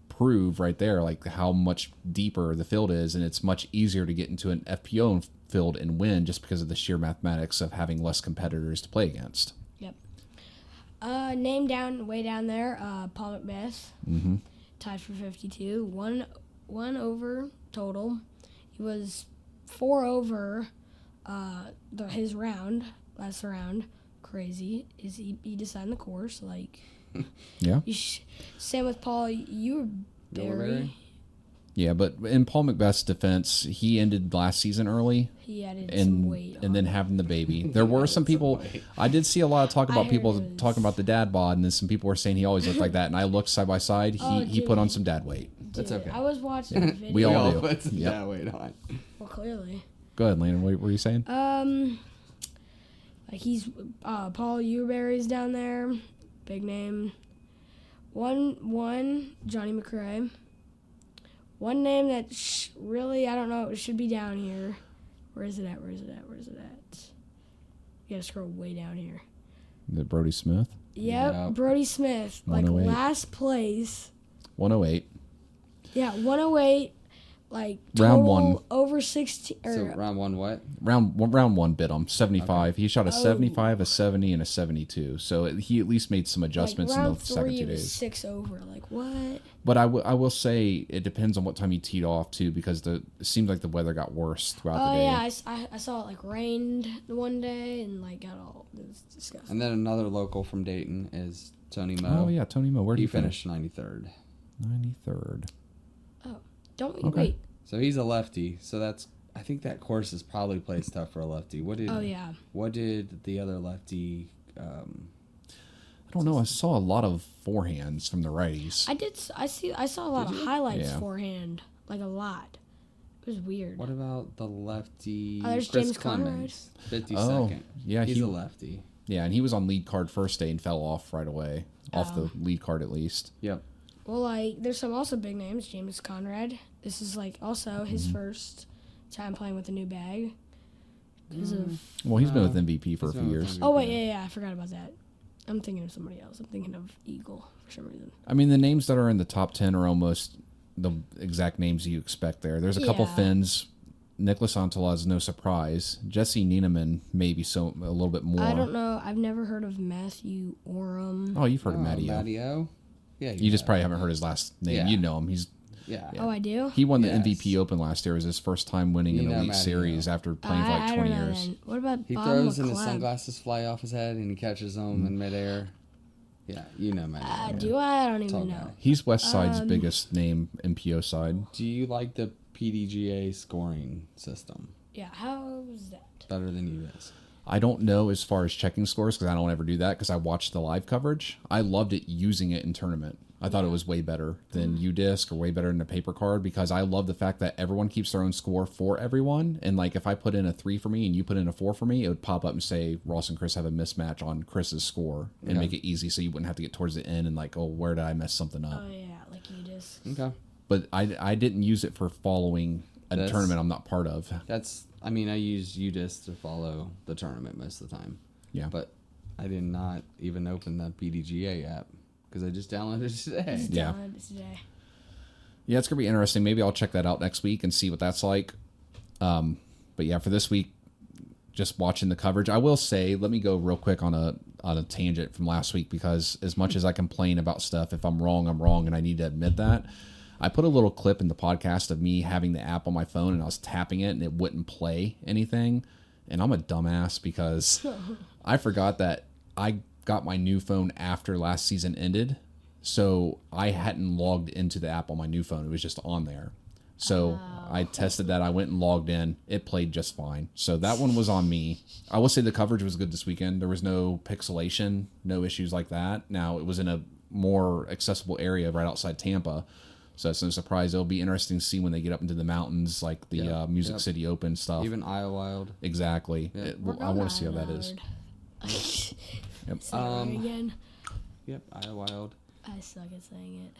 prove right there, like how much deeper the field is, and it's much easier to get into an FPO field and win just because of the sheer mathematics of having less competitors to play against. Yep. Name down, way down there, Paul Macbeth. Mm-hmm. Tied for 52. One over total. He was 4 over his round, last round. Crazy. He decided the course, like... Yeah. Same with Paul Uberberry. Yeah, but in Paul Macbeth's defense, he ended last season early. He added some weight and then having the baby. There were some people. I did see a lot of talk about people talking about the dad bod, and then some people were saying he always looked like that. And I looked side by side. He put on some dad weight. That's okay. I was watching the video. We all do. Put some Yep. dad weight on. Well, clearly. Go ahead, Landon. What were you saying? Like he's Paul Uberberry's down there, big name. One Johnny McRae. One name that really, I don't know, it should be down here. Where is it at? You gotta scroll way down here. The Brody Smith. Yep, Brody Smith. Like 108. last place. 108. Yeah, 108. Like Round total 1. over 16. So round 1 what? Round 1 bit him 75. Okay. He shot a 75, a 70, and a 72. So he at least made some adjustments like in round the second 2 3 was days. 6 over. Like what? But I will say it depends on what time he teed off too, because it seems like the weather got worse throughout the day. Yeah, I saw it like rained one day and like got all, it was disgusting. And then another local from Dayton is Tony Moe. Oh yeah, Tony Moe. Where did He he finish? finished 93rd. 93rd. Don't Okay. wait. So he's a lefty. So I think that course is probably plays tough for a lefty. What did the other lefty? I don't know. I saw a lot of forehands from the righties. I saw a lot of highlights Yeah. forehand, like a lot. It was weird. What about the lefty? There's Chris James Conrad. Clemens, 52nd. Oh, yeah, he's a lefty. Yeah, and he was on lead card first day and fell off right away, off the lead card at least. Yep. Well, like there's some also big names. James Conrad. This is like also his first time playing with a new bag. Well, he's been with MVP for a he's few been with years. MVP. Oh wait, yeah, I forgot about that. I'm thinking of somebody else. I'm thinking of Eagle for some reason. I mean, the names that are in the top 10 are almost the exact names you expect there. There's a couple Yeah. Finns. Nicholas Antala is no surprise. Jesse Nieneman maybe a little bit more. I don't know. I've never heard of Matthew Oram. Oh, you've heard of Matty. Matty-O? Yeah. You just probably haven't heard his last name. Yeah. You know him. Yeah. Oh, I do. He won the Yes. MVP Open last year. It was his first time winning an Elite Matty-O. Series after playing for like I 20 don't know years. then. What about He Bob throws and McLeod? his sunglasses fly off his head and he catches them in midair. Yeah, you know Matty-O. Do I? I don't Tall even guy. know. He's West Side's biggest name MPO side. Do you like the PDGA scoring system Yeah, how's that? better than you guys? I don't know as far as checking scores because I don't ever do that because I watch the live coverage. I loved it using it in tournament. I thought it was way better than UDisc or way better than a paper card because I love the fact that everyone keeps their own score for everyone. And like if I put in a 3 for me and you put in a 4 for me, it would pop up and say Ross and Chris have a mismatch on Chris's score and make it easy so you wouldn't have to get towards the end and like, oh, where did I mess something up? Oh yeah, like you just. Okay. But I didn't use it for following a That's- tournament I'm not part of. I mean, I use UDisc to follow the tournament most of the time. Yeah. But I did not even open the PDGA app because I just downloaded it today. Yeah. Downloaded it today. Yeah, it's going to be interesting. Maybe I'll check that out next week and see what that's like. But yeah, for this week, just watching the coverage. I will say, let me go real quick on a tangent from last week because as much as I complain about stuff, if I'm wrong, I'm wrong, and I need to admit that. I put a little clip in the podcast of me having the app on my phone and I was tapping it and it wouldn't play anything. And I'm a dumbass because I forgot that I got my new phone after last season ended. So I hadn't logged into the app on my new phone. It was just on there. So I tested that. I went and logged in. It played just fine. So that one was on me. I will say the coverage was good this weekend. There was no pixelation, no issues like that. Now, it was in a more accessible area right outside Tampa. So it's no surprise. It'll be interesting to see when they get up into the mountains, like the Music City Open stuff. Even Idlewild. Exactly. Yep. I want to see how that is. Yep. Sorry again. Yep, Idlewild. I suck at saying it.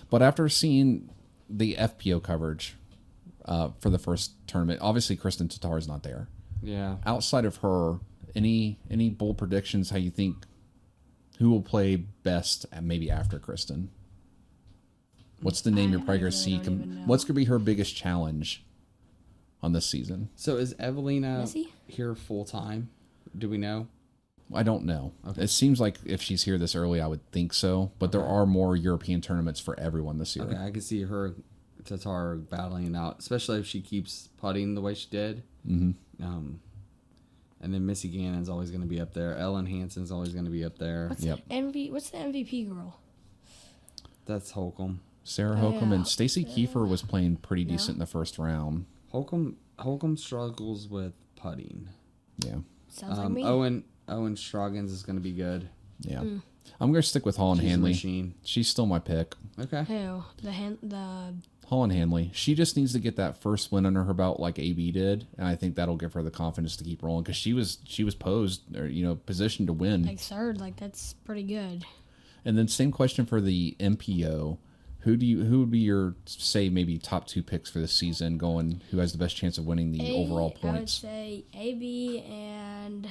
But after seeing the FPO coverage for the first tournament, obviously Kristen Tatar is not there. Yeah. Outside of her, any bold predictions how you think who will play best maybe after Kristen? What's the name you're probably going to see? What's going to be her biggest challenge on this season? So is Evelina Messi? here full time? Do we know? I don't know. Okay. It seems like if she's here this early, I would think so. But there are more European tournaments for everyone this year. Okay, I can see her, Tatar, battling it out, especially if she keeps putting the way she did. Mm-hmm. And then Missy Gannon's always going to be up there. Ellen Hansen's always going to be up there. What's the MVP girl? That's Holcomb. Sarah Holcomb Yeah. and Stacy Kiefer was playing pretty decent in the first round. Holcomb struggles with putting. Yeah. Sounds like me. Owen Stroggins is going to be good. Yeah. I'm going to stick with Holland She's a Hanley. machine. She's still my pick. Okay. Who? The Holland Hanley. She just needs to get that first win under her belt like AB did, and I think that'll give her the confidence to keep rolling because she was posed or positioned to win. like third, like that's pretty good. And then same question for the MPO. Who would be your say maybe top 2 picks for the season going? Who has the best chance of winning the overall points? I would say AB and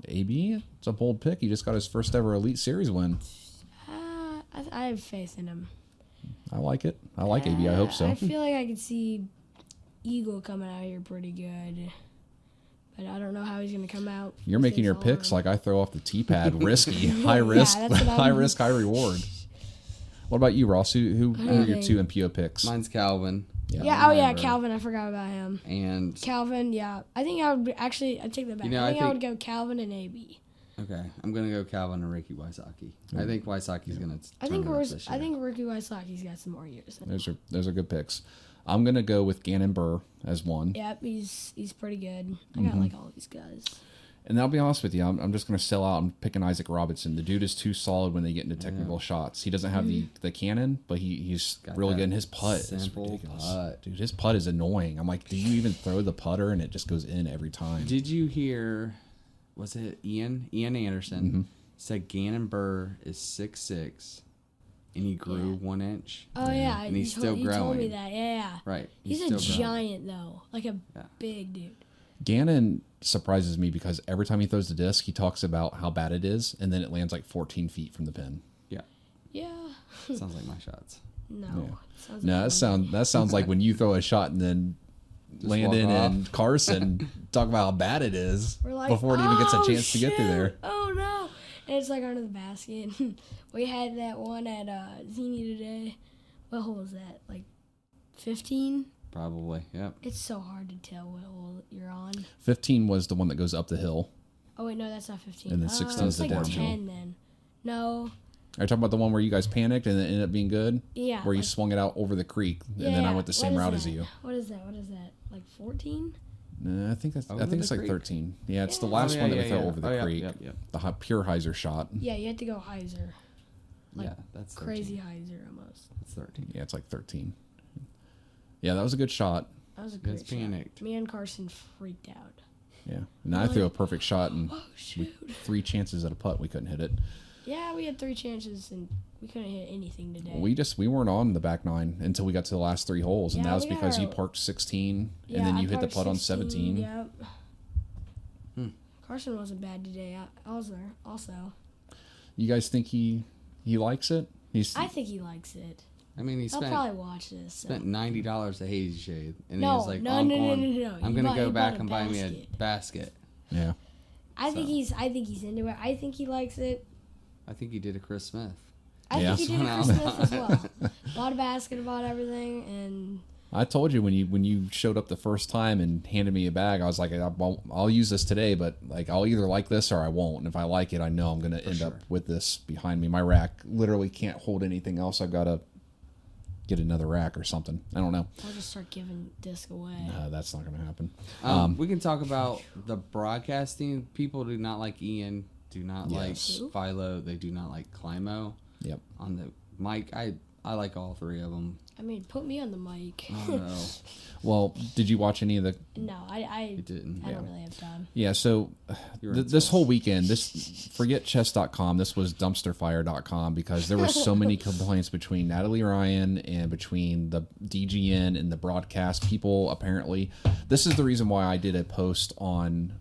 AB. It's a bold pick. He just got his first ever Elite Series win. I have faith in him. I like it. I like AB. I hope so. I feel like I could see Eagle coming out here pretty good, but I don't know how he's going to come out. You're making your picks like I throw off the tee pad, risky, high risk, that's what high risk, high reward. What about you, Ross? Who are your 2 MPO picks? Mine's Calvin. Calvin. I forgot about him. And Calvin, yeah. I think I would I take that back. I think I would go Calvin and AB. okay, I'm gonna go Calvin and Ricky Wysocki. I think Wysoki's gonna. I think Ricky Wysoki's got some more years. Those are good picks. I'm gonna go with Gannon Burr as one. Yep, he's pretty good. I got like all these guys. And I'll be honest with you, I'm just going to sell out. I'm picking Isaac Robinson. The dude is too solid when they get into technical shots. He doesn't have the cannon, but he's really good. And his putt is ridiculous. Dude, his putt is annoying. I'm like, do you even throw the putter and it just goes in every time? Did you hear, was it Ian Anderson said Gannon Burr is 6'6", and he grew 1 inch. Oh, yeah. And he's still growing. You told me that, yeah. Right. He's a giant, though. Like a big dude. Gannon surprises me because every time he throws the disc, he talks about how bad it is, and then it lands like 14 feet from the pin. Yeah. Yeah. Sounds like my shots. No. No, that sounds like when you throw a shot and then Landon and Carson talk about how bad it is Like, before it even gets a chance to get through there. Oh, no. And it's like under the basket. We had that one at Zini today. What hole was that? Like 15? Probably, yep. It's so hard to tell what hole you're on. 15 was the one that goes up the hill. Oh, wait, no, that's not 15. And then 16 is the like downhill. 10 then. No. Are you talking about the one where you guys panicked and it ended up being good? Yeah. Where you swung it out over the creek, and then I went the same route as you. What is that? Like 14? I think it's like creek? 13. Yeah, it's the last one that we throw over the creek. Yep. The pure hyzer shot. Yeah, you have to go hyzer. Like that's 13. crazy hyzer almost. That's 13. Yeah, it's like 13. Yeah, that was a good shot. That was a great shot. Panicked. Me and Carson freaked out. Yeah, and I threw a perfect shot, and Oh, shoot. 3 chances at a putt, we couldn't hit it. Yeah, we had 3 chances, and we couldn't hit anything today. We weren't on the back 9 until we got to the last 3 holes, and Yeah, that was we got because you our- parked 16, Yeah, and then I you hit the parked putt on 16, 17. Yep. Carson wasn't bad today. I was there also. You guys think he likes it? I think he likes it. I mean, he I'll spent probably watch this. So. $90 at Hazy Shade, and No, he was like, no. I'm He gonna go bought back a and buy me a basket. basket. Yeah. I think he's into it. I think he likes it. I think he did a Chris Smith. I Yeah. think he did at Christmas as well. Bought a basket, bought everything, and I told you when you showed up the first time and handed me a bag, I was like, I'll use this today, but like I'll either like this or I won't. And if I like it, I know I'm going to end up with this behind me. My rack literally can't hold anything else. I've got to get another rack or something. I don't know. I'll just start giving disc away. No, that's not going to happen. We can talk about the broadcasting. People do not like Ian, do not Yes. like Philo, they do not like Climo. Yep. On the mic, I like all three of them. I mean, put me on the mic. I don't know. Well, did you watch any of the? No, I didn't. I don't really have time. Yeah. So You were in this school. whole weekend, forget chess.com. This was dumpsterfire.com because there were so many complaints between Natalie Ryan and between the DGN and the broadcast people. Apparently, this is the reason why I did a post on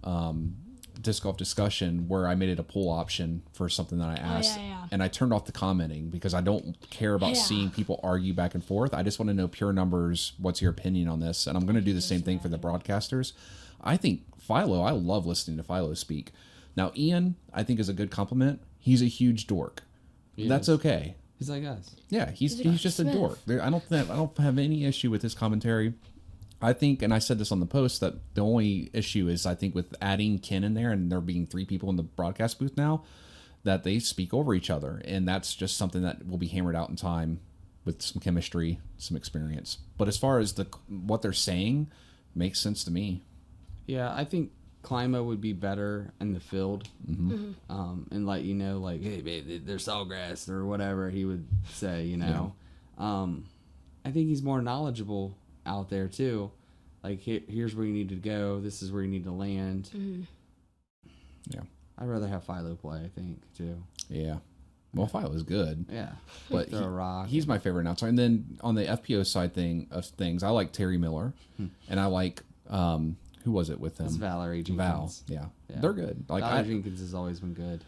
disc golf discussion where I made it a poll option for something that I asked, yeah. and I turned off the commenting because I don't care about Yeah. seeing people argue back and forth. I just want to know pure numbers. What's your opinion on this? And I'm going to do the same thing for the broadcasters. I think Philo, I love listening to Philo speak. Now, Ian, I think is a good compliment. He's a huge dork. That's okay. He's like us. Yeah, he's a just a Smith. dork. I don't have any issue with his commentary. I think, and I said this on the post, that the only issue is I think with adding Ken in there and there being 3 people in the broadcast booth now, that they speak over each other, and that's just something that will be hammered out in time with some chemistry, some experience. But as far as what they're saying, makes sense to me. Yeah, I think Climo would be better in the field, and let you know, like, hey, babe, they're sawgrass or whatever he would say, you know. I think he's more knowledgeable out there too. Like, here's where you need to go. This is where you need to land. Yeah. I'd rather have Philo play, I think, too. Yeah. Well, Philo's good. Yeah, But throw a rock. he's my favorite announcer. And then on the FPO side of things, I like Terry Miller, and I like who was it with him? It's Valerie Jenkins. Val. Yeah. They're good. Like Valerie Jenkins has always been good.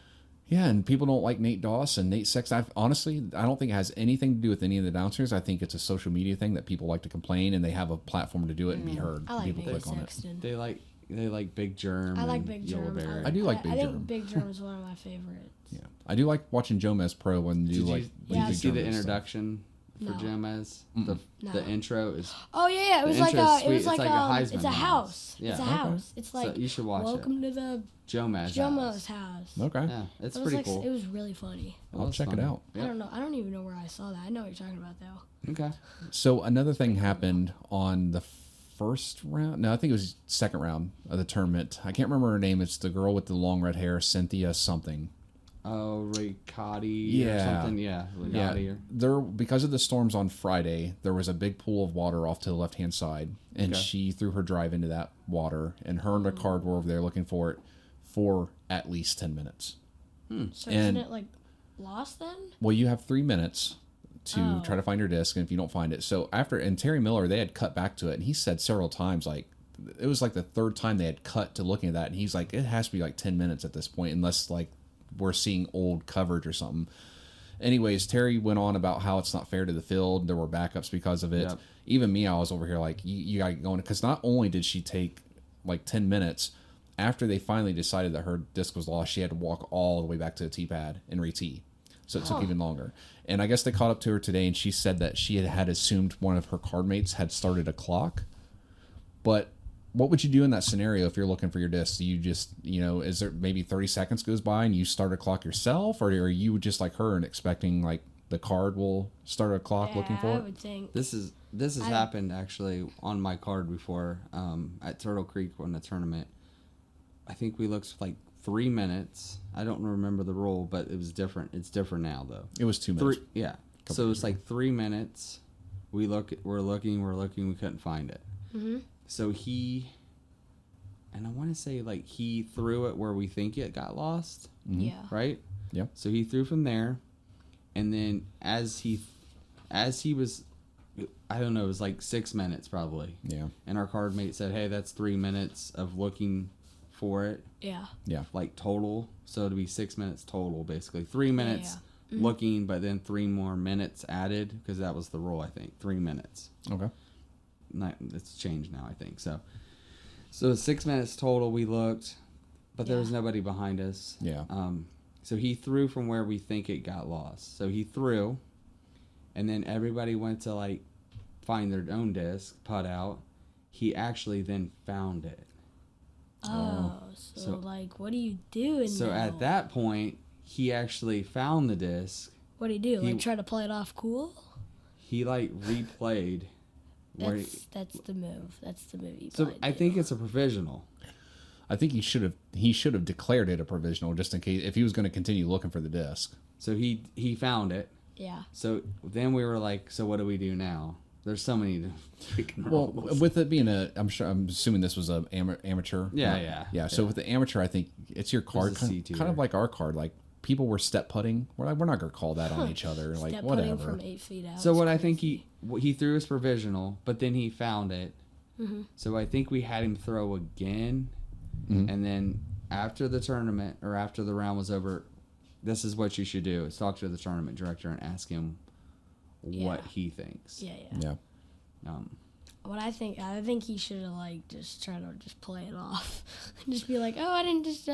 Yeah, and people don't like Nate Doss and Nate Sexton. Honestly, I don't think it has anything to do with any of the announcers. I think it's a social media thing that people like to complain, and they have a platform to do it and be heard. I like People Nate click on it. Sexton. They like Big Germ. I like and Big Yellow Germ. Bear. I do like Big I Germ. think Big Germ is one of my favorites. Yeah, I do like watching Jomez Pro when they do Did like. you, when did you Big see Germ the does stuff. introduction for No. Jomez? No. The intro is. Oh yeah, it was The like intro is a, it sweet. was It's like like a Heisman it's a house. Yeah. It's a Okay. house. It's like So you should watch welcome to the Jomez. Jomo's house. Okay, Yeah, it's It was pretty like cool. it was really funny. I'll check it out. I don't know. I don't even know where I saw that. I know what you're talking about though. Okay. So another thing happened on the first round. No, I think it was second round of the tournament. I can't remember her name. It's the girl with the long red hair, Cynthia something. Oh, Ricotti or Yeah. something. Yeah, Ricotti. Or, There, because of the storms on Friday, there was a big pool of water off to the left hand side, and Okay. she threw her drive into that water, and her and the card were over there looking for it for at least 10 minutes. So And- isn't it like lost then? Well, you have 3 minutes to Oh. try to find your disc, and if you don't find it, so after, and Terry Miller, they had cut back to it, and he said several times, like, it was like the third time they had cut to looking at that, and he's like, it has to be like 10 minutes at this point, unless like we're seeing old coverage or something. Anyways, Terry went on about how it's not fair to the field. There were backups because of it. Yep. Even me, I was over here like, you got to get going. Because not only did she take like 10 minutes, after they finally decided that her disc was lost, she had to walk all the way back to the tee pad and re-tee. So it took even longer. And I guess they caught up to her today, and she said that she had assumed one of her card mates had started a clock. But what would you do in that scenario if you're looking for your disc? Do you just, is there maybe 30 seconds goes by and you start a clock yourself? Or are you just like her and expecting like the card will start a clock looking for I it? would think. this has happened actually on my card before at Turtle Creek on the tournament. I think we looked like 3 minutes. I don't remember the rule, but it was different. It's different now though. It was 2 minutes. Yeah. So it's like 3 minutes. We're looking. We couldn't find it. Mm-hmm. So and I want to say like he threw it where we think it got lost, Yeah. right? Yep. So he threw from there, and then as he was, I don't know, it was like 6 minutes probably. Yeah. And our card mate said, "Hey, that's 3 minutes of looking for it, Yeah. Yeah. like total. So it'd be 6 minutes total, basically 3 minutes looking, but then 3 more minutes added because that was the rule. I think 3 minutes. Okay. It's changed now, I think. So 6 minutes total we looked, but there was nobody behind us. Yeah. So he threw from where we think it got lost. So he threw, and then everybody went to like find their own disc, putt out. He actually then found it. So like, what do you do? So at that point, he actually found the disc. What do you do? Like try to play it off cool? He like replayed. That's the move. That's the move. So I think it's a provisional. I think he should have declared it a provisional just in case if he was going to continue looking for the disc. So he found it. Yeah. So then we were like, so what do we do now? There's so many freaking Well, rules. with it being I'm assuming this was a amateur. Yeah. So with the amateur, I think it's your card, kind of like our card. Like people were step putting. We're not going to call that on each other. Like Step whatever. putting from 8 feet out. So what I think he threw his provisional, but then he found it. Mm-hmm. So I think we had him throw again, and then after the tournament or after the round was over, this is what you should do: is talk to the tournament director and ask him what he thinks. Yeah. What I think he should have like just tried to just play it off, and just be like, oh, I didn't just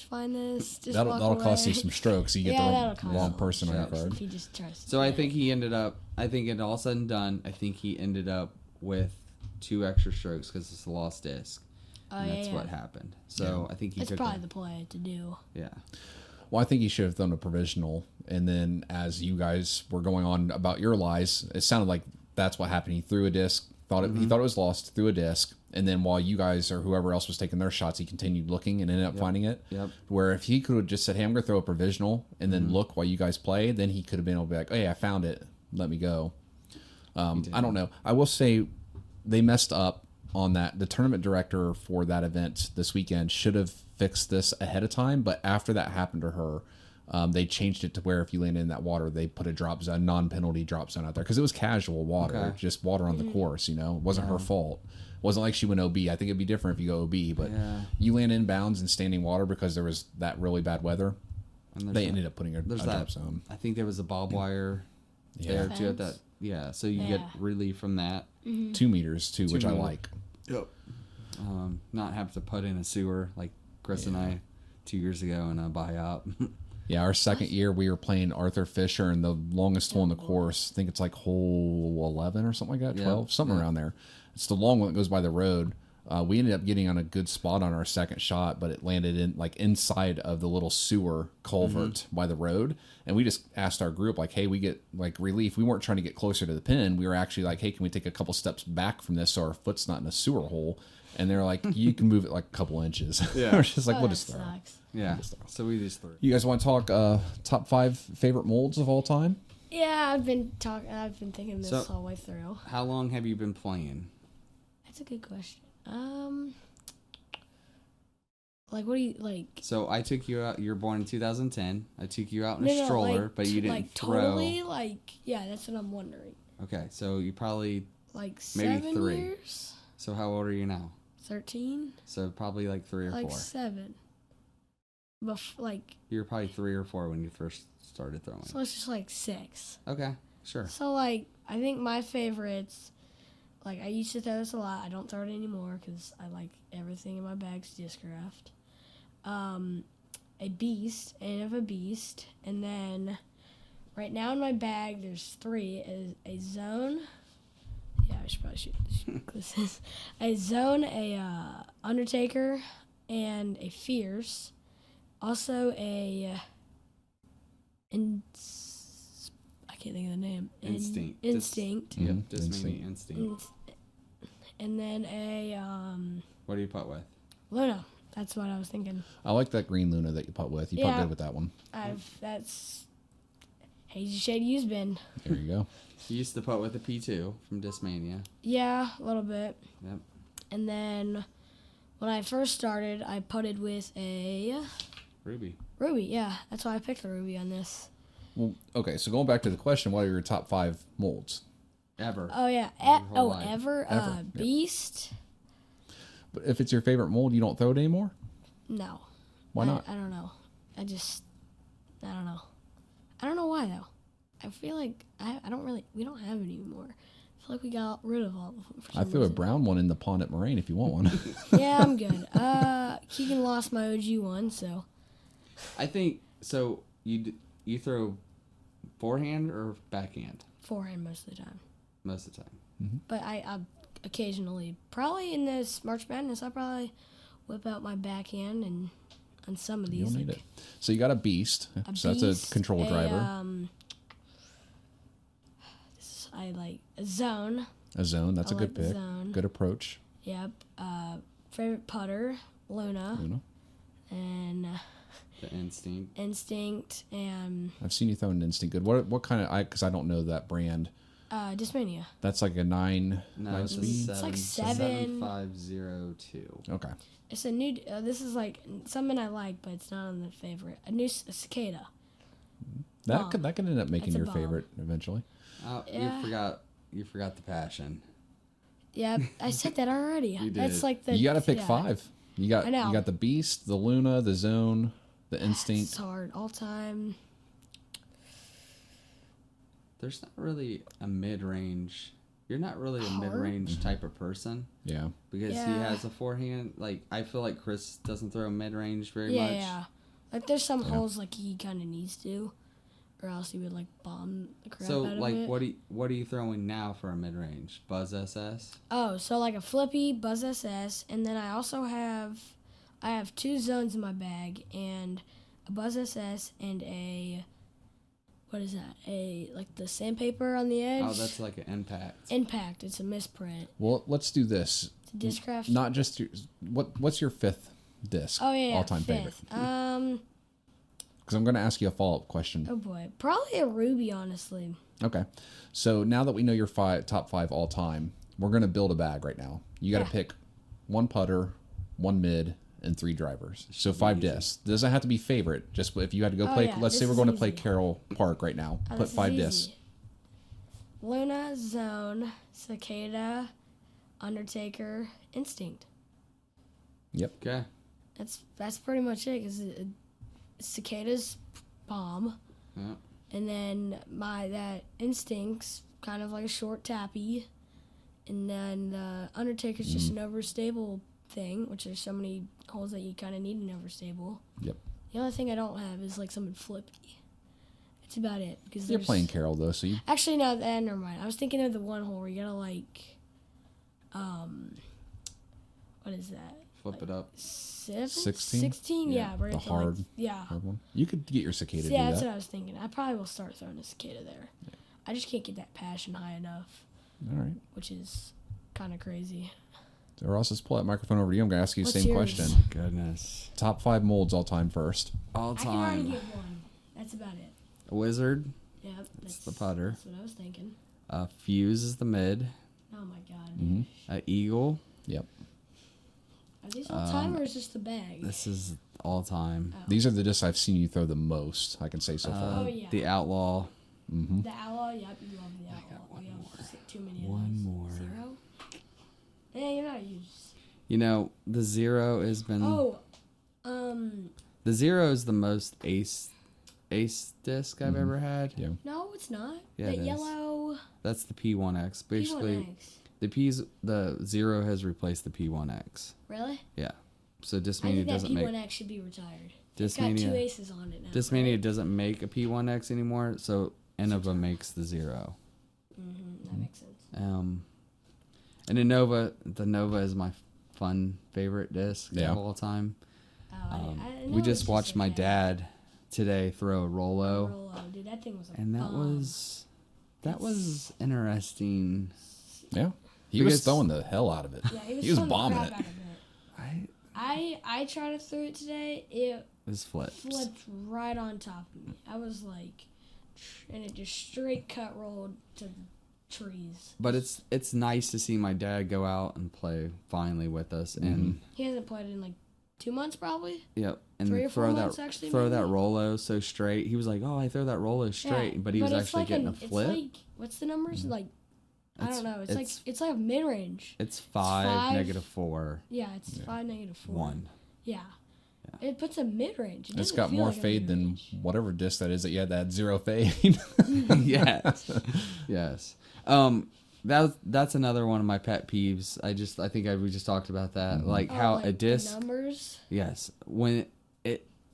find this. Just that'll cost you some strokes. You get the wrong person on your card. If he just tries. So I think he ended up. I think it all said and done. I think he ended up with 2 extra strokes because it's a lost disc. And that's what happened. So I think he That's took probably the play to do. Yeah. Well, I think he should have done a provisional, and then as you guys were going on about your lies, it sounded like that's what happened. He threw a disc, he thought it was lost, threw a disc, and then while you guys or whoever else was taking their shots, he continued looking and ended up finding it. Yep. Where if he could have just said, "Hey, I'm going to throw a provisional," and then look while you guys play, then he could have been able to be like, "Hey, I found it. Let me go." I don't know. I will say they messed up on that. The tournament director for that event this weekend should have fixed this ahead of time, but after that happened to her, they changed it to where if you landed in that water, they put a drop zone, non-penalty drop zone out there because it was casual water, just water on the course. It wasn't her fault. It wasn't like she went OB. I think it'd be different if you go OB, but you land inbounds in standing water because there was that really bad weather. They ended up putting a drop zone. I think there was a barbed wire there too at that. Yeah, so you get relief from that. 2 meters too, which I like. Yep. Not have to put in a sewer like Chris and I 2 years ago in a buy-up. Yeah, our second year we were playing Arthur Fisher, and the longest hole in the course, I think it's like hole 11 or something like that, 12, something around there. It's the long one that goes by the road. We ended up getting on a good spot on our second shot, but it landed in like inside of the little sewer culvert by the road. And we just asked our group, like, hey, we get like relief. We weren't trying to get closer to the pin. We were actually like, hey, can we take a couple steps back from this so our foot's not in a sewer hole? And they're like, you can move it like a couple inches. Yeah. We're just like, we'll just throw. Yeah. So we just threw. You guys want to talk top 5 favorite molds of all time? Yeah, I've been thinking this all the way through. How long have you been playing? That's a good question. Like, what do you like? So I took you out. You were born in 2010. I took you out in a stroller, like, but you didn't like, throw. Totally, like, yeah, that's what I'm wondering. Okay, so you probably like maybe 7 3. years. So how old are you now? 13. So probably like 3 or 4. Like 7. But like You were probably 3 or 4 when you first started throwing. so, it's just like 6. Okay, sure. So like, I think my favorites. Like, I used to throw this a lot. I don't throw it anymore because I like everything in my bag's discraft. A beast, and of a beast, and then right now in my bag there's 3. A zone. Yeah, I should probably shoot this is a zone, a Undertaker, and a fierce. Also I can't think of the name. Instinct. Instinct. Yep, just mainly instinct. And then a What do you putt with? Luna. That's what I was thinking. I like that green Luna that you putt with. You putt good with that one. That's Hazy Shade Used Bin. There you go. You used to putt with a P2 from Discmania. Yeah, a little bit. Yep. And then when I first started, I putted with a Ruby. Ruby. Yeah, that's why I picked the Ruby on this. Well, okay, so going back to the question, what are your top 5 molds? Ever. Oh yeah. Life. Ever. Ever. Beast. But if it's your favorite mold, you don't throw it anymore? No. Why not? I don't know. I don't know. I don't know why though. I feel like we don't have it anymore. I feel like we got rid of all of them. I threw a brown one in the pond at Moraine if you want one. Yeah, I'm good. Keegan lost my OG one, so. I think So you throw forehand or backhand Forehand most of the time. most of the time? But I occasionally, probably in this March Madness, I'll probably whip out my backhand and on some of these. You'll need like, it. So you got a beast. So that's a control driver. I like a zone. A zone. That's I a good like pick. zone. Good approach. Yep. Favorite putter, Luna. And The instinct. Instinct and I've seen you throw an instinct good. What kind of? Because I don't know that brand. Discmania. That's like a nine It's speed. It's like 7502. Okay. It's a new. This is like something I like, but it's not on the favorite. A cicada. That could end up making That's a your bomb. favorite eventually. Oh, Yeah. you forgot the passion. Yep, I said that already. You That's did. like the. You got to pick yeah. 5. You got I know. you got the beast, the Luna, the zone, the It's instinct. hard all time. There's not really a mid-range. You're not really a Hard? mid-range type of person Yeah. because he Yeah. has a forehand. Like I feel like Chris doesn't throw mid-range very Yeah, much. yeah. Like there's some holes like he kind of needs to, or else he would like bomb the crap So out of like it. what are you throwing now for a mid-range? Buzz SS? Oh, so like a flippy Buzz SS, and then I also have 2 zones in my bag, and a Buzz SS and a, what is that? A like the sandpaper on the edge. Oh, that's like an impact. Impact. It's a misprint. Well, let's do this. It's a Discraft. Not just your, what's your 5th disc? Oh yeah, all-time favorite. 5th. Because I'm going to ask you a follow-up question. Oh boy, probably a ruby, honestly. Okay. So now that we know your top 5 all time, we're going to build a bag right now. You got to Yeah. pick 1 putter, 1 mid, and 3 drivers. So 5 discs. Doesn't have to be favorite. Just if you had to go play, yeah, let's say this we're is going to play easy. Carroll Park right now. Oh, Put this is 5 easy. discs. Luna, Zone, Cicada, Undertaker, Instinct. Yep. Okay. That's pretty much it. Cause Cicada's bomb, Yeah. and then that Instinct's kind of like a short tappy, and then the Undertaker's just an overstable thing, which there's so many holes that you kind of need an overstable. Yep. The only thing I don't have is like something flippy. That's about it. Because You're playing Carroll though, so you Actually, no, never mind. I was thinking of the one hole where you gotta like, what is that? Flip it up. 16? 16? Yeah, Yeah, where the it's like, hard yeah. one. You could get your cicada to Yeah, do that's that. what I was thinking. I probably will start throwing a cicada there. I just can't get that passion high enough, All right. which is kind of crazy. So Ross, let's pull that microphone over to you. I'm going to ask you the What's same yours? question. Goodness. Top 5 molds all time first. All I can already time. get one. That's about it. A wizard. Yep, That's the putter. That's what I was thinking. Fuse is the mid. Oh my god. Mm-hmm. Eagle. Yep. Are these all time or is this the bag? This is all time. These are the discs I've seen you throw the most, I can say so far. Oh, yeah. The outlaw. The owl, yep, you love the owl. one We have more. too many of One those. more. 0? Yeah, you're not used. You know, the zero has been. Oh, The zero is the most ace disc I've ever had. Yeah. no, it's not. Yeah, The it is. yellow That's the P1X. Basically, P1X. the zero has replaced the P1X. Really? Yeah. So I Discmania think that doesn't make P1X should be retired. It's got 2 Discmania. aces on it now. Discmania doesn't make a P1X anymore, so Innova makes the zero. That makes sense. And the Nova is my fun favorite disc Yeah. of all time. Oh, I know We it's just watched my okay. dad today throw a Rollo, Rollo, dude, that thing was a and that bomb. was interesting. Yeah. He was Because- throwing the hell out of it. Yeah, he was throwing the bombing crap it. out of I tried to throw it today. It His flips. flipped right on top of me. I was like, and it just straight cut rolled to the trees. But it's nice to see my dad go out and play finally with us, and He hasn't played in like 2 months probably. yep, and 3 or 4 throw months, that actually, throw that maybe? Rollo so straight. He was like, "Oh, I throw that Rollo straight," Yeah, but he was it's actually like getting a It's flip. like, what's the numbers? Like, I It's- don't know. it's- It's like mid range. It's 5, five. -4, Yeah, it's 5 -4. 1. Yeah. It puts a mid range. It's got more fade than whatever disc that is that you had that 0 fade. Yes. Yes. That's another one of my pet peeves. We just talked about that. Like how a disc. numbers. Yes. When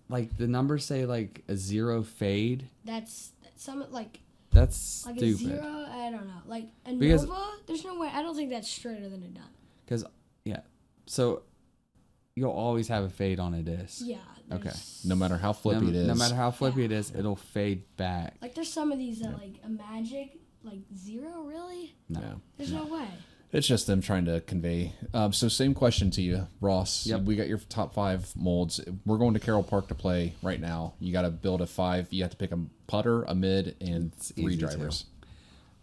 like the numbers say like a 0 fade. That's some like That's like stupid. a 0. I don't know. Like a Because- Nova. There's no way. I don't think that's straighter than a dime. Because so you'll always have a fade on a disc. Yeah. Okay. there's- No matter how flippy it is. No matter how flippy Yeah. it is, it'll fade back. Like there's some of these that like a magic like 0 really. No. Yeah. There's no way. It's just them trying to convey. So same question to you, Ross. Yep. We got your top 5 molds. We're going to Carroll Park to play right now. You got to build a 5. You have to pick a putter, a mid, and 3 easy drivers.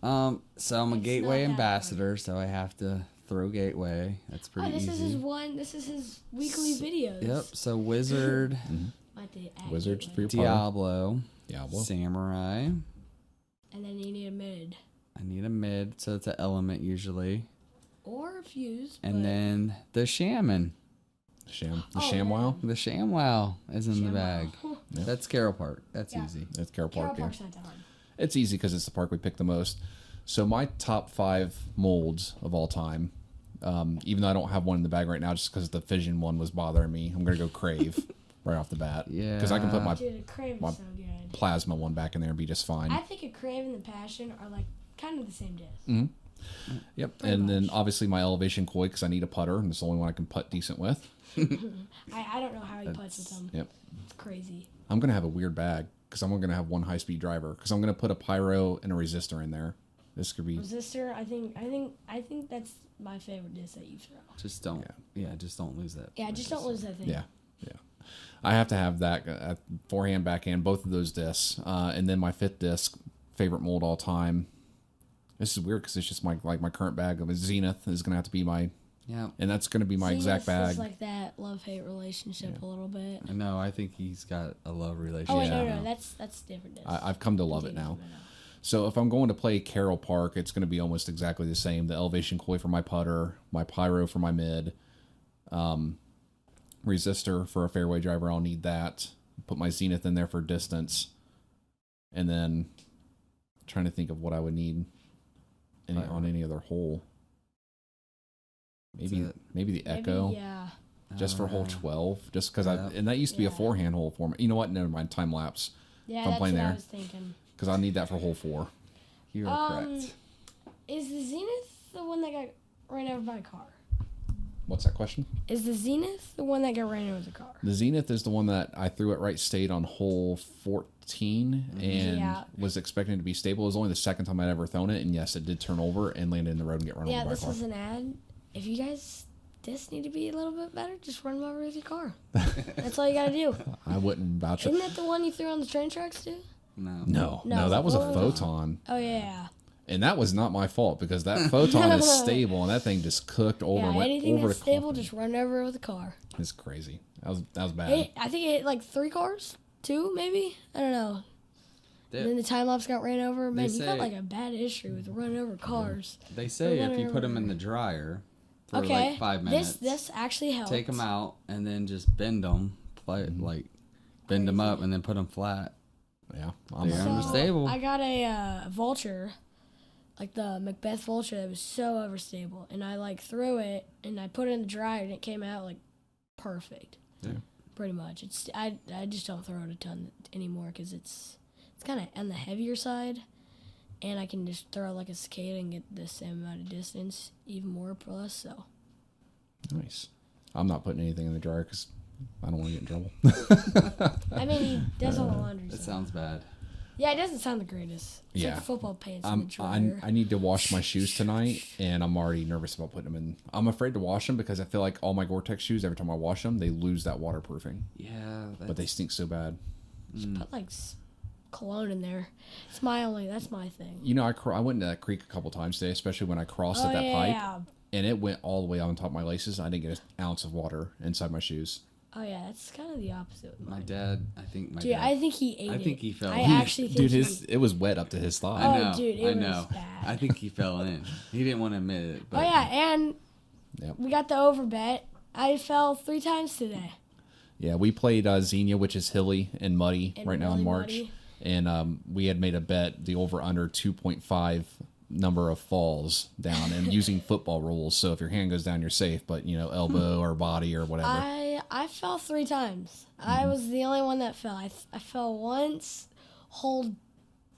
So I'm a It's not Gateway that ambassador, so I have to throw Gateway. That's Oh, pretty this is his easy. one. This is his weekly videos. Yep. So Wizard, Might they add Wizards Gateway. for your putter. Diablo, Diablo. Samurai. And then you need a mid I need a mid, so it's an element usually. or a fuse. And but then the Shaman. The Oh, ShamWow. The ShamWow is in the ShamWow. bag. Yep. That's Carroll Park. That's Yeah. easy. It's Carroll Carroll Park. Yeah. Park's not that hard. It's easy because it's the park we pick the most. So my top 5 molds of all time, even though I don't have one in the bag right now, just because the fission one was bothering me, I'm gonna go Crave right off the bat. Yeah. Because I can put my Dude, a Crave my- is so good. plasma one back in there and be just fine. I think a Crave and the Passion are like kind of the same disc. Yep. Pretty And then much. obviously my elevation koi because I need a putter and it's the only one I can putt decent with. I don't know how he puts with them. Yep. It's crazy. I'm gonna have a weird bag because I'm gonna have one high speed driver because I'm gonna put a pyro and a resistor in there. This could be Resistor, I think that's my favorite disc that you throw. Just don't. Just don't lose that. Yeah, just don't lose that thing. yeah. I have to have that forehand, backhand, both of those discs, and then my 5th disc, favorite mold all time. This is weird because it's just my current bag of a Zenith is gonna have to be my, Yeah. and that's gonna be my exact Zenith bag. is like that love-hate relationship a little bit. I know. I think he's got a love relationship. Oh wait, no, Yeah. no, that's different disc. I've come to love it now. I know. So if I'm going to play Carroll Park, it's going to be almost exactly the same. The elevation koi for my putter, my pyro for my mid, resistor for a fairway driver. I'll need that. Put my Zenith in there for distance, and then trying to think of what I would need on any other hole. Maybe That's it. maybe the Echo Yeah. just for hole 12, just because Yeah. and that used to be a Yeah. forehand hole for me. You know what? Never mind. Time lapse Yeah, If I'm that's playing what I there. was thinking. because I'll need that for hole 4. You are correct. Is the Zenith the one that got ran over by a car? What's that question? Is the Zenith the one that got ran over with a car? The Zenith is the one that I threw at right state on hole 14 and Yeah. was expecting it to be stable. It was only the second time I'd ever thrown it, and yes, it did turn over and landed in the road and get run Yeah, over by a this car. is an ad. If you guys just need to be a little bit better, just run them over with your car. That's all you gotta do. I wouldn't vouch it. Isn't that the one you threw on the train tracks too? No. No, No, that was a oh. photon. Oh yeah. And that was not my fault because that photon is stable and that thing just cooked over and Yeah, went anything over that's the stable, coffin. just run over with a car. It's crazy. That was bad. I think it hit like 3 cars, 2 maybe. I don't know. And then the time lapse got ran over. Man, you got say- like a bad history with running over cars. They say Or if you put them in whatever. the dryer for Okay, like 5 minutes, this actually helps. take them out and then just bend them, like bend them up and then put them flat. Yeah, Yeah. So, Unstable. I got a vulture, like the Macbeth vulture that was so overstable, and I like threw it and I put it in the dryer and it came out like perfect. Yeah. Pretty much. I just don't throw it a ton anymore because it's kind of on the heavier side, and I can just throw like a cicada and get the same amount of distance, even more plus. So nice. I'm not putting anything in the dryer because I don't want to get in trouble. I mean, he does all the laundry. That so. sounds bad. Yeah, it doesn't sound the greatest. It's Yeah. like football pants in the I dryer. need to wash my shoes tonight, and I'm already nervous about putting them in. I'm afraid to wash them because I feel like all my Gore-Tex shoes, every time I wash them, they lose that waterproofing. Yeah, But they stink so bad. Just put like cologne in there. That's my thing. You know, I went into that creek a couple times today, especially when I crossed at that pipe, yeah. and it went all the way on top of my laces. I didn't get an ounce of water inside my shoes. Oh yeah, that's kind of the opposite with My mine. dad, I think my Dude, dad. I think he ate it. I think he fell I in. actually think Dude, it was wet up to his thigh. I know. Oh, dude, it I was know. bad. I think he fell in. He didn't want to admit it. But Oh yeah, and Yep. we got the over bet. I fell 3 times today. Yeah, we played Xenia, which is hilly and muddy And right now in really March. muddy. And we had made a bet, the over-under 2.5 number of falls down and using football rules. So if your hand goes down, you're safe, but elbow or body or whatever. I fell 3 times. I was the only one that fell. I fell once, hold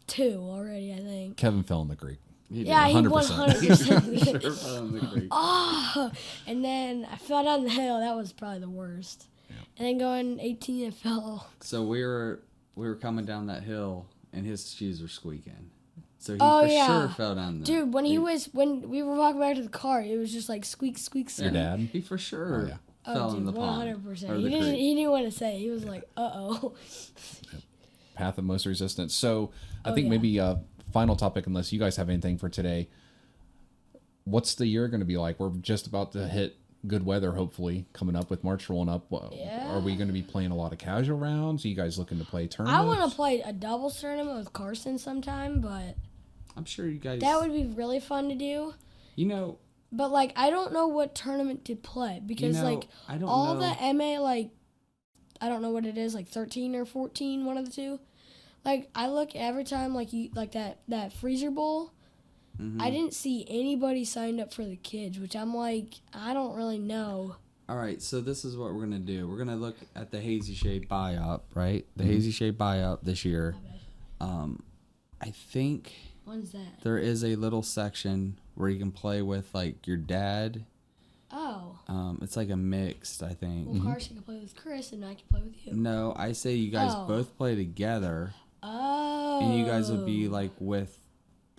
2 already, I think. Kevin fell in the creek. Yeah, 100%. he 100%. Sure fell in the creek. Oh, and then I fell down the hill. That was probably the worst. Yeah. And then going 18, I fell. So we were coming down that hill, and his shoes were squeaking. So he sure fell down there. Dude, when we were walking back to the car, it was just like squeak, squeak, squeak. Your dad? He for sure fell in the pond. 100%. He didn't want to say it. He was like, uh-oh. Path of most resistance. So I think maybe final topic, unless you guys have anything for today. What's the year going to be like? We're just about to hit good weather, hopefully, coming up with March rolling up. Are we going to be playing a lot of casual rounds? Are you guys looking to play tournaments? I want to play a doubles tournament with Carson sometime, but I'm sure you guys... That would be really fun to do. But, like, I don't know what tournament to play because, like, I don't all know. the MA, like, I don't know what it is, like 13 or 14, one of the two. Like, I look every time, like that Freezer Bowl. Mm-hmm. I didn't see anybody signed up for the kids, which I'm like, I don't really know. All right, so this is what we're going to do. We're going to look at the Hazy Shade buy-up, right? The Hazy Shade buy-up this year. I think... When's that? There is a little section where you can play with, like, your dad. Oh. It's like a mixed, I think. Well, Carson can play with Chris, and I can play with you. No, I say you guys both play together. Oh. And you guys would be, like, with,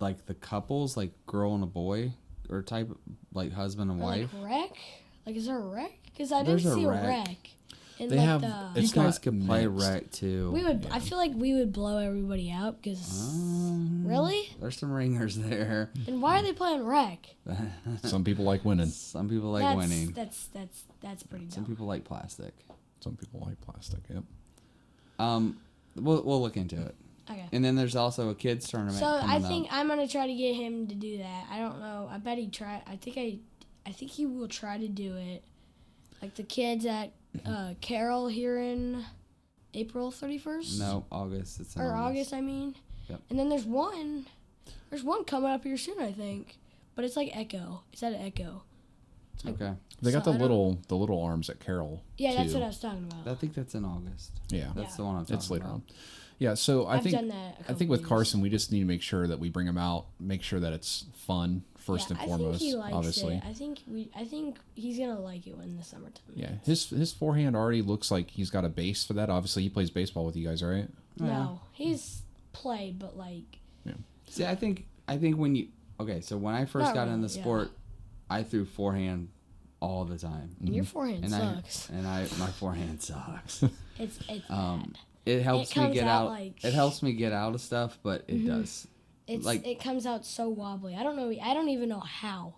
like, the couples, like, girl and a boy, or type, like, husband and wife. Like wreck? Like, is there a wreck? Because I didn't see a wreck. And they have. You guys could play wreck too. We would. Yeah. I feel like we would blow everybody out because. Really? There's some ringers there. And why are they playing wreck? Some people like winning. Some people like winning. That's pretty dumb. Some people like plastic. Some people like plastic. Yep. We'll look into it. Okay. And then there's also a kids tournament. So I think I'm gonna try to get him to do that. I don't know. I bet he'd try. I think he will try to do it. Like the kids at Carroll here in April 31st. No, August. It's in August. I mean. Yep. And then there's one coming up here soon, I think. But it's like Echo. It's at Echo. Like, okay. They got the little arms at Carroll. Yeah, too. That's what I was talking about. I think that's in August. Yeah. That's the one I'm talking about. It's later on. Yeah, so I think with Carson, we just need to make sure that we bring him out, make sure that it's fun first and foremost. I think he likes obviously. it. I think he's gonna like it in the summertime. Yeah, his forehand already looks like he's got a base for that. Obviously, he plays baseball with you guys, right? No, he's played, but like. Yeah. See, I think when you so when I first got in the sport, I threw forehand all the time. And your forehand sucks. My forehand sucks. It's bad. It helps me get out. It helps me get out of stuff, but it does. It comes out so wobbly. I don't know. I don't even know how.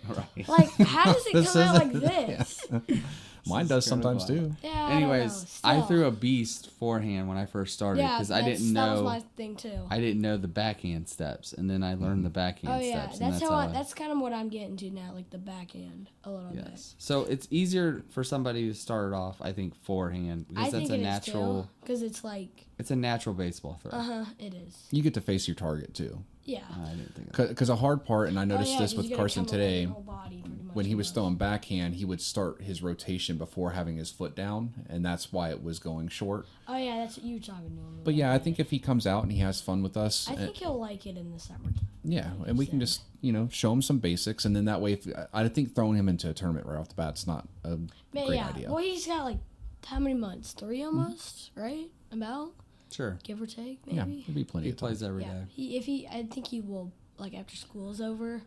Right. Like, how does it come out like this? Yeah. Mine does sometimes too. Yeah. Anyways, I threw a beast forehand when I first started because I didn't know. That was my thing too. I didn't know the backhand steps, and then I learned the backhand steps. That's that's kind of what I'm getting to now, like the backhand a little bit. So it's easier for somebody to start off, I think, forehand because that's a natural. Because it's like. It's a natural baseball throw. It is. You get to face your target too. Yeah. I didn't think of that. Because a hard part, and I noticed this with Carson today, body, when he was throwing backhand, he would start his rotation before having his foot down, and that's why it was going short. Oh, yeah, that's what you were talking to him about. But yeah, I think if he comes out and he has fun with us. I think he'll like it in the summer. Yeah, and we can just, show him some basics, and then that way, I think throwing him into a tournament right off the bat's not a great idea. Well, he's got like, how many months? 3 almost, right? About? Sure. Give or take, maybe? Yeah, there'll be plenty of time. He plays every day. I think he will, like, after school is over,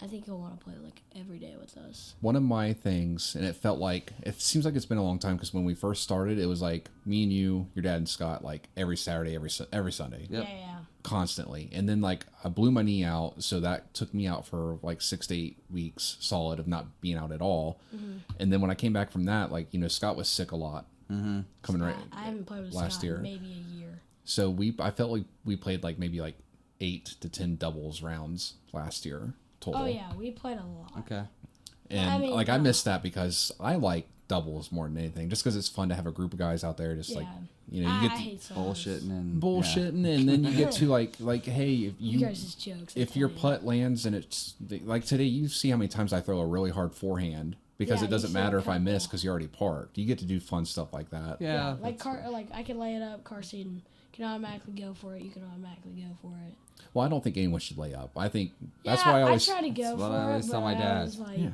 I think he'll want to play, like, every day with us. One of my things, and it seems like it's been a long time, because when we first started, it was like me and you, your dad and Scott, like, every Saturday, every Sunday. Yep. Yeah. Constantly. And then, like, I blew my knee out, so that took me out for, like, 6 to 8 weeks solid of not being out at all. Mm-hmm. And then when I came back from that, like, Scott was sick a lot. Mm-hmm. I haven't played with last Scott year. in maybe a year. So I felt like we played like maybe like 8 to 10 doubles rounds last year total. Oh yeah, we played a lot. Okay. And I missed that because I like doubles more than anything, just because it's fun to have a group of guys out there just like You know, I you get hate some of those. bullshitting and then you get to like hey, if You guys just jokes. if your putt lands and it's like today, you see how many times I throw a really hard forehand because Yeah, it doesn't you matter still if I miss couple. because you already parked. You get to do fun stuff like that. Yeah. like I can lay it up. Carson can automatically go for it. You can automatically go for it. Well, I don't think anyone should lay up. I think Yeah, that's why I always try to go what for I always it. tell but my I dad. was like, Yeah.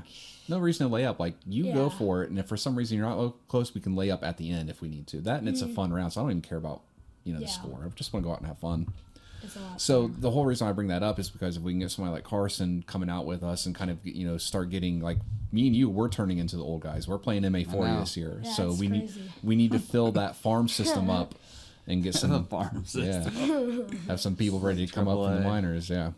No reason to lay up. Like, you go Yeah. for it, and if for some reason you're not close, we can lay up at the end if we need to. That, and it's a fun round, so I don't even care about, the Yeah. score. I just want to go out and have fun. it's a lot. So the whole reason I bring that up is because if we can get somebody like Carson coming out with us and kind of, start getting, like, me and you, we're turning into the old guys. We're playing I MA40 know. this year. Yeah, So it's we crazy. need to fill that farm system up and get the some farm system. yeah, have some people ready to come up from the AAA. minors, yeah.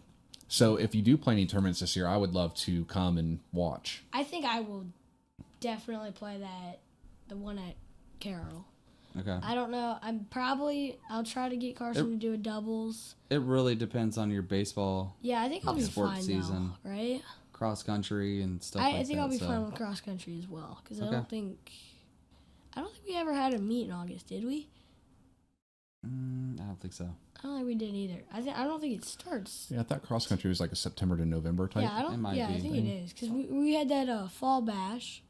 So if you do play any tournaments this year, I would love to come and watch. I think I will definitely play the one at Carroll. Okay. I don't know. I'll try to get Carson to do a doubles. It really depends on your baseball, Yeah, I think I'll be Sports fine season. though, right? cross country, and stuff like that. I think I'll be so. fine with cross country as well because Okay. I don't think we ever had a meet in August, did we? I don't think so. I don't think we did either. I don't think it starts. Yeah, I thought cross country was like a September to November type. Yeah, I It don't. might Yeah, I be. think it is because we had that fall bash,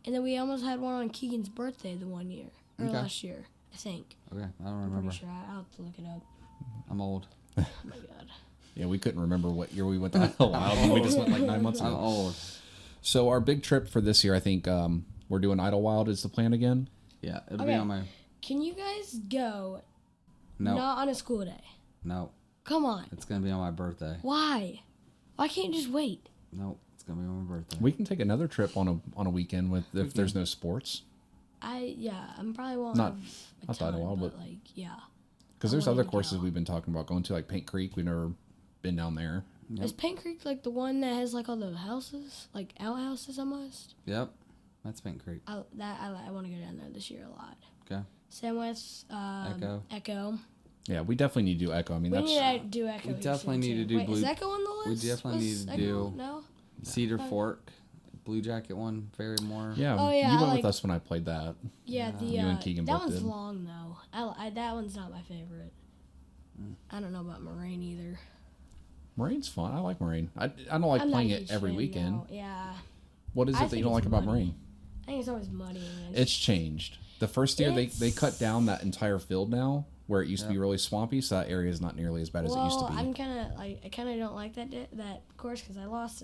and then we almost had one on Keegan's birthday the one year or Okay. last year, I think. Okay, I don't I'm remember. pretty sure. I'll have to look it up. I'm old. Oh my god. Yeah, we couldn't remember what year we went to Idle Wild. We just went like 9 months I'm ago. old. So our big trip for this year, I think we're doing Idle Wild is the plan again. Yeah, it'll be Okay. on my. Can you guys go? No, Not on a school day. no, Come on. it's gonna be on my birthday. Why? Why can't you just wait? No, it's gonna be on my birthday. We can take another trip on a weekend with if there's no sports, I'm probably won't Not- have a not ton, Idlewild, but but- like yeah. because I there's wanted other to courses go. we've been talking about going to, like Paint Creek. We've never been down there. Yep. Is Paint Creek like the one that has like all the houses, like outhouses almost? Yep, that's Paint Creek. I want to go down there this year a lot. Okay. Same with Echo. Yeah, we definitely need to do Echo. I mean, We that's need to do Echo. We each definitely year, need to too. do Wait, is Blue- Echo on the we list? definitely Was need to Echo- do- No. Cedar Fork, Blue Jacket one, Barrymore. yeah. Oh, yeah, You I went with like- us when I played that. Yeah, the You and Keegan that both one's did. long though. That one's not my favorite. I don't know about Moraine either. Marine's fun. I like Marine. I don't like I'm not playing a it huge every fan, weekend. though. Yeah, What is I it that think you don't it's like about muddy. Marine? I think it's always muddy. And It's changed. The first year they cut down that entire field now, where it used to be really swampy, so that area is not nearly as bad as it used to be. I'm kind of like I kind of don't like that course because I lost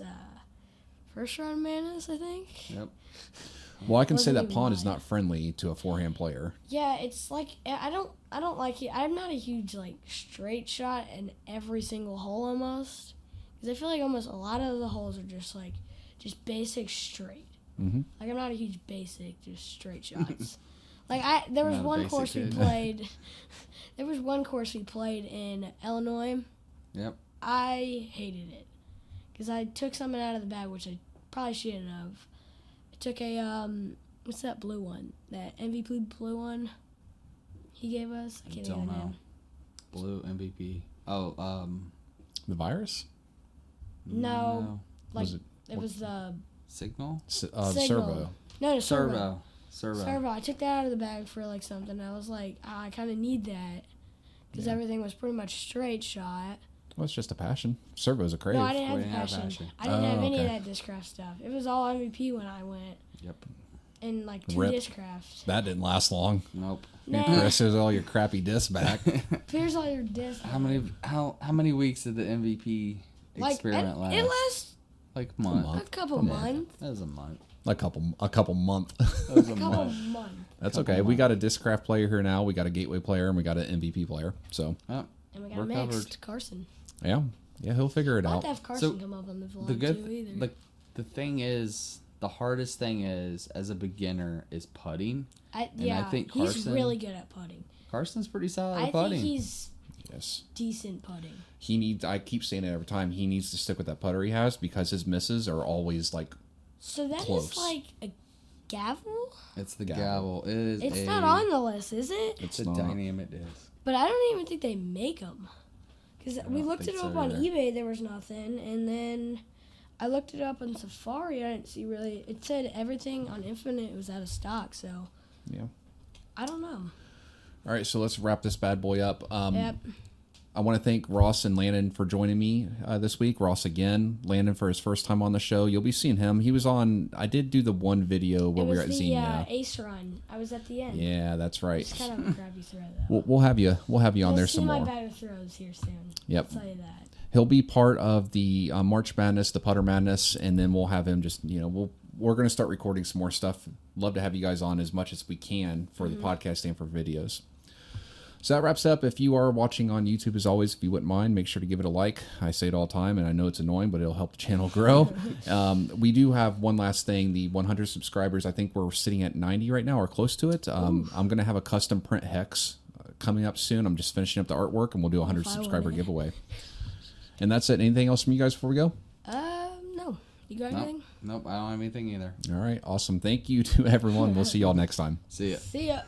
first round Manus, I think. Yep. Well, I can say Wasn't that even pond is wide. not friendly to a forehand player. Yeah, it's like I don't like it. I'm not a huge like straight shot in every single hole almost because I feel like almost a lot of the holes are just basic straight. Mm-hmm. Like I'm not a huge basic, just straight shots. Like there was Not a one basic course we kid. played. There was one course we played in Illinois. Yep. I hated it because I took something out of the bag, which I probably shouldn't have. I took a what's that blue one? That MVP blue one he gave us. I can't Don't think of the know. name. Blue MVP. Oh, The virus? No, like Was it it was the Signal. Signal. Servo? no servo. Servo. Servo. I took that out of the bag for like something. I was like, I kind of need that because everything was pretty much straight shot. Well, it's just a passion. Servo's a crave. No, I didn't have We the didn't have passion. passion. I didn't have any of okay. that discraft stuff. It was all MVP when I went, Yep. and like 2 Rip. discrafts. That didn't last long. Nope. Nah, Chris, here's all your crappy discs back. here's all your discs. How many weeks did the MVP experiment last? It lasts Like a month. month. a couple Come on. months. That was a month. a couple month. That was a A couple month. months. That's Couple okay. We months. got a discraft player here now. We got a gateway player and we got an MVP player. So Oh, And we got We're mixed covered. Carson. yeah, he'll figure it I'll have out. to have Carson So, come up on the vlog the good, too either. the thing is, the hardest thing is, as a beginner, is putting. I I think he's Carson- really good at putting. Carson's pretty solid I at putting. think he's Yes, decent putting. he needs. I keep saying it every time. He needs to stick with that putter he has because his misses are always like. So that is Close. like a gavel? It's the Gavel. gavel. It is It's not on the list, is it? It's It's a not. dynamic disc. But I don't even think they make them. Because we don't looked it think up so on either. eBay, there was nothing. And then I looked it up on Safari, I didn't see really. It said everything on Infinite was out of stock, so Yeah. I don't know. All right, so let's wrap this bad boy up. Yep. I want to thank Ross and Landon for joining me this week. Ross again, Landon for his first time on the show. You'll be seeing him. He was on. I did do the one video where we were at Xenia. Ace run. I was at the end. Yeah, that's right. It's kind of a crappy throw though. We'll have you on there some more. You'll see my better throws here soon. Yep. I'll tell you that. He'll be part of the March Madness, the Putter Madness, and then we'll have him just we're going to start recording some more stuff. Love to have you guys on as much as we can for the podcast and for videos. So that wraps up. If you are watching on YouTube, as always, if you wouldn't mind, make sure to give it a like. I say it all the time, and I know it's annoying, but it'll help the channel grow. We do have one last thing. The 100 subscribers, I think we're sitting at 90 right now or close to it. I'm going to have a custom print hex coming up soon. I'm just finishing up the artwork, and we'll do a 100 subscriber giveaway. And that's it. Anything else from you guys before we go? No. You got anything? Nope, I don't have anything either. All right, awesome. Thank you to everyone. We'll see y'all next time. See ya. See ya.